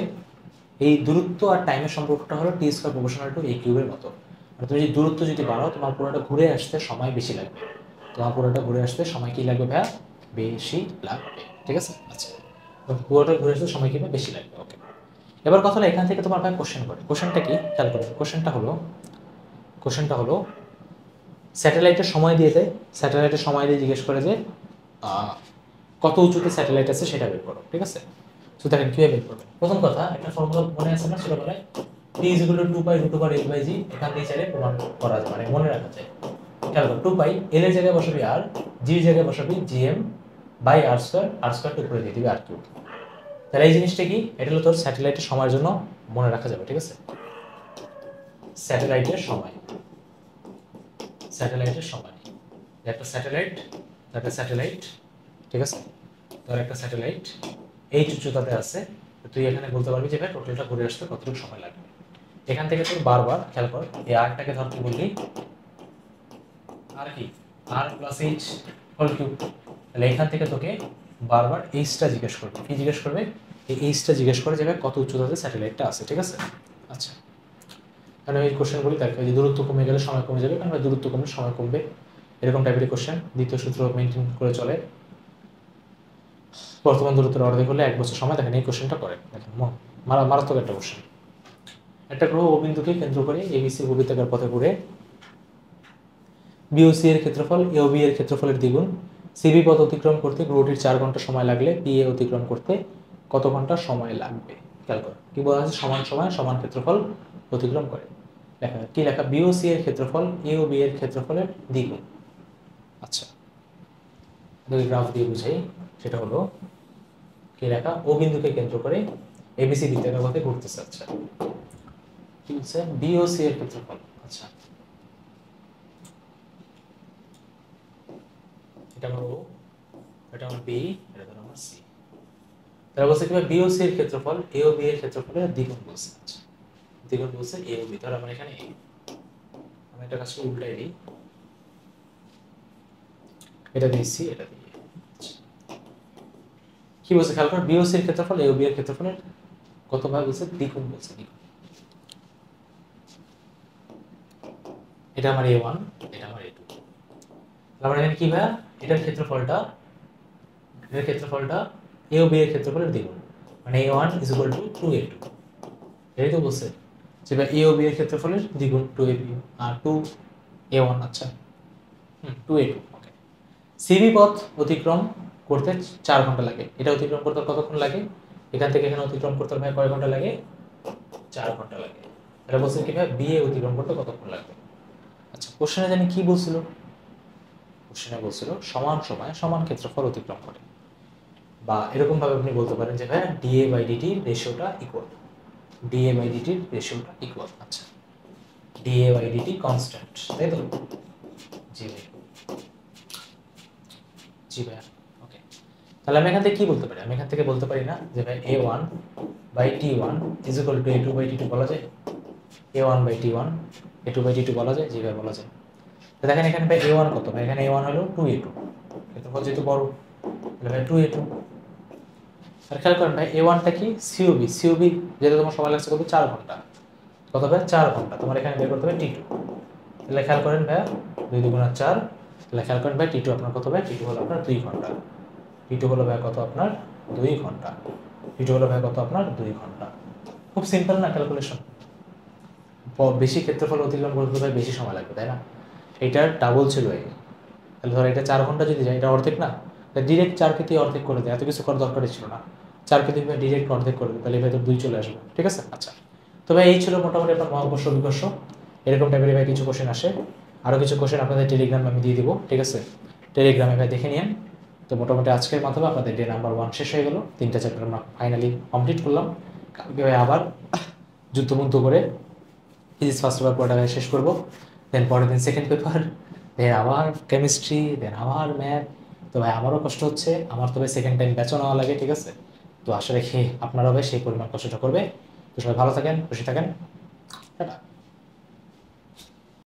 এই দূরত্ব আর টাইমের সম্পর্কটা হলো টি স্কয়ার প্রপোর্শনাল টু এ কিউবের মতো। আর তুমি যদি দূরত্ব যদি বাড়াও, তোমার পুরোটা ঘুরে আসতে সময় বেশি লাগবে। সময় কি লাগবে ভাইয়া? বেশি লাগবে। ঠিক আছে, আচ্ছা, পুরোটা ঘুরে আসতে সময় কি বেশি লাগবে। ওকে, এবার কথা হলো এখান থেকে তোমার ভাই কোশ্চেন করে। কোশ্চেনটা কি? খেয়াল করবে। কোশ্চেনটা হলো স্যাটেলাইটের সময় দিয়ে দেয়, স্যাটেলাইটের সময় দিয়ে জিজ্ঞেস করে যে কত উঁচুতে স্যাটেলাইট আছে সেটা বের করো। ঠিক আছে, তো দেখেন কীভাবে বের করবে। প্রথম কথা, একটা ফর্মুলা মনে আছে না ছোটবেলায়? t = 2π√L/g। এখান থেকে চাইলে প্রমাণ করা যায়, মানে মনে রাখা যায়। খেয়াল করো, 2π এল এর জায়গায় বসাবি আর, জি এর জায়গায় বসাবি gm বাই r² উপরে দিয়ে দিবি r3। তাহলে এই জিনিসটা কি? এটা হলো তোর স্যাটেলাইটের সময়ের জন্য মনে রাখা যাবে। ঠিক আছে, স্যাটেলাইটের সময় একটা স্যাটেলাইট, ঠিক আছে, তোর একটা স্যাটেলাইট এই উচ্চতাতে আছে। তুই এখানে বলতে পারবি যে ভাই টোটালটা ঘুরে আসতে কতটুকু সময় লাগবে। এখান থেকে তুই বারবার খেয়াল কর, এই আরটাকে ধর তুই বললি আর কি r + h হোল কিউব। তাহলে এখান থেকে তোকে বারবার এইচটা জিজ্ঞেস করবে। কি জিজ্ঞেস করবে? এই এইচটা জিজ্ঞেস করে যে ভাই কত উচ্চতাতে স্যাটেলাইটটা আছে। ঠিক আছে, আচ্ছা, কারণ এই কোশ্চেনগুলি দেখবে যে দূরত্ব কমে গেলে সময় কমে যাবে, কারণ দূরত্ব কমলে সময় কমবে, এরকম টাইপের কোশ্চেন। দ্বিতীয় সূত্র মেনটেন করে চলে। বর্তমান দূরত্বের অর্ধেক হলে 1 বছর সময়। দেখেন এই কোশ্চেনটা করে, দেখেন মারাত্মক একটা কোশ্চেন। একটা গ্রহ ও বিন্দুকে কেন্দ্র করে এবিসি বৃত্তাকার পথে ঘুরে বিওসি এর ক্ষেত্রফল এওবি এর ক্ষেত্রফলের দ্বিগুণ। সিবি পথ অতিক্রম করতে গ্রহটির 4 ঘন্টা সময় লাগলে পিএ অতিক্রম করতে কত ঘন্টা সময় লাগবে? খেয়াল করো কি বলা আছে? সমান সময় সমান ক্ষেত্রফল অতিক্রম করে। লেখা কি লেখা? বিওসি এর ক্ষেত্রফল এওবি এর ক্ষেত্রফলের দ্বিগুণ। আচ্ছা, দুই গ্রাফ দিয়ে বুঝাই। সেটা হলো কি লেখা? ও বিন্দুকে কেন্দ্র করে এবিসি বৃত্তাকার পথে ঘুরতেছে। আচ্ছা, কি বলছে? বিওসি এর ক্ষেত্রফল। আচ্ছা, এটা আমার ও, এটা আমার বি, এটা ধরো আমার সি। তাহলে বলছে কিভাবে? বিওসি এর ক্ষেত্রফল এওবি এর ক্ষেত্রফলের দ্বিগুণ বলছে। আচ্ছা, দ্বিগুণ বলছে এওবি। ধর আমার এখানে এ, আমি একটা কাজকে উল্টাই দিই, এটা দিয়ে সি, এটা দিয়ে। কি বলছে খেয়াল কর? বিওসি এর ক্ষেত্রফল এওবি এর ক্ষেত্রফলের কত ভাগ বলছে? দ্বিগুণ বলছে, দ্বিগুণ। এটা আমার a1, এটা আমার a2। তাহলে আমরা এখানে কি ভাই? এটার ক্ষেত্রফলটা এওবি এর ক্ষেত্রফলের দ্বিগুণ, মানে a1 = 2a2। এই তো বলছে যে ভাই এওবি এর ক্ষেত্রফলের দ্বিগুণ 2ab আর 2a1। আচ্ছা, 2a2। ওকে, সিবি পথ অতিক্রম করতে 4 ঘন্টা লাগে। এটা অতিক্রম করতে কতক্ষণ লাগে? এখান থেকে এখানে অতিক্রম করতে ভাই কয় ঘন্টা লাগে? 4 ঘন্টা লাগে। এটা বলছে কি ভাই বিএ অতিক্রম করতে কতক্ষণ লাগবে? আচ্ছা, কোশ্চেনে জানি কি বলছিল? কোশ্চেনে বলছিল সমান সময় সমান ক্ষেত্রফল অতিক্রম করে, বা এরকম ভাবে আপনি বলতে পারেন যে ভাই dA/dt রেশিওটা ইকুয়াল, dA/dt রেশিওটা ইকুয়াল। আচ্ছা, dA/dt কনস্ট্যান্ট, তাই তো? জি ভাই, জি ভাই। ওকে, তাহলে আমি এখান থেকে কি বলতে পারি? আমি এখান থেকে বলতে পারি না যে ভাই a1 by t1 is equal to a2 by t2 বলা যায়? a1 by t1 a2 by t2 বলা যায়? যেভাবে বলা যায়। তো দেখেন এখানে ভাই a1 কত? ভাই এখানে a1 হলো 2a2, ক্ষেত্রফল যেহেতু বড় তাহলে ভাই 2a2। আর খেয়াল করেন ভাই a1টা কি? COB যেটা তোমার সময় লাগছে কত? 4 ঘন্টা। কত ভাই? 4 ঘন্টা। তোমার এখানে বের করতে হবে t2। তাহলে খেয়াল করেন ভাই 2 2 গুণা 4, তাহলে খেয়াল করেন ভাই t2 আপনার কত? ভাই t2 হলো আপনার 2 ঘন্টা। t2 হলো ভাই কত? আপনার 2 ঘন্টা। t2 হলো ভাই কত? আপনার 2 ঘন্টা। খুব সিম্পল না ক্যালকুলেশন? বেশি ক্ষেত্রফল অতিক্রম করতে ভাই বেশি সময় লাগবে, তাই না? এইটার ডাবল ছিল এই। তাহলে ধর এটা 4 ঘন্টা যদি যায়, এটা অর্ধেক না? ডিরেক্ট 4 কে অর্ধেক করে দেয়, এত কিছু করার দরকারই ছিল না। 4 কে ভাই ডিরেক্ট অর্ধেক করে দেয়, তাহলে ভাই তো 2 চলে আসবে। ঠিক আছে? আচ্ছা, তো ভাই এই ছিল মোটামুটি আপনার মহাকর্ষ বিকর্ষ। এরকম টাইপের ভাই কিছু কোশ্চেন আসে। আরও কিছু কোশ্চেন আপনাদের টেলিগ্রামে আমি দিয়ে দিব। ঠিক আছে? টেলিগ্রামে ভাই দেখে নিন। তো মোটামুটি আজকের মাধ্যমে আপনাদের ডে নাম্বার 1 শেষ হয়ে গেল। 3টা চ্যাপ্টার আমরা ফাইনালি কমপ্লিট করলাম। কালকে ভাই আবার যুদ্ধমুদ্ধ করে ফিজিক্স ফার্স্ট পেপার পড়াটা শেষ করবো। দেন পরের দিন সেকেন্ড পেপার, দেন আবার কেমিস্ট্রি, দেন আবার ম্যাথ। তো ভাই আমারও কষ্ট হচ্ছে, আমার তো ভাই সেকেন্ড টাইম ব্যাচও নেওয়া লাগে। ঠিক আছে? তো আশা রাখি আপনারাও ভাই সেই পরিমাণ কষ্টটা করবে। তো সবাই ভালো থাকেন, খুশি থাকেন, টাটা।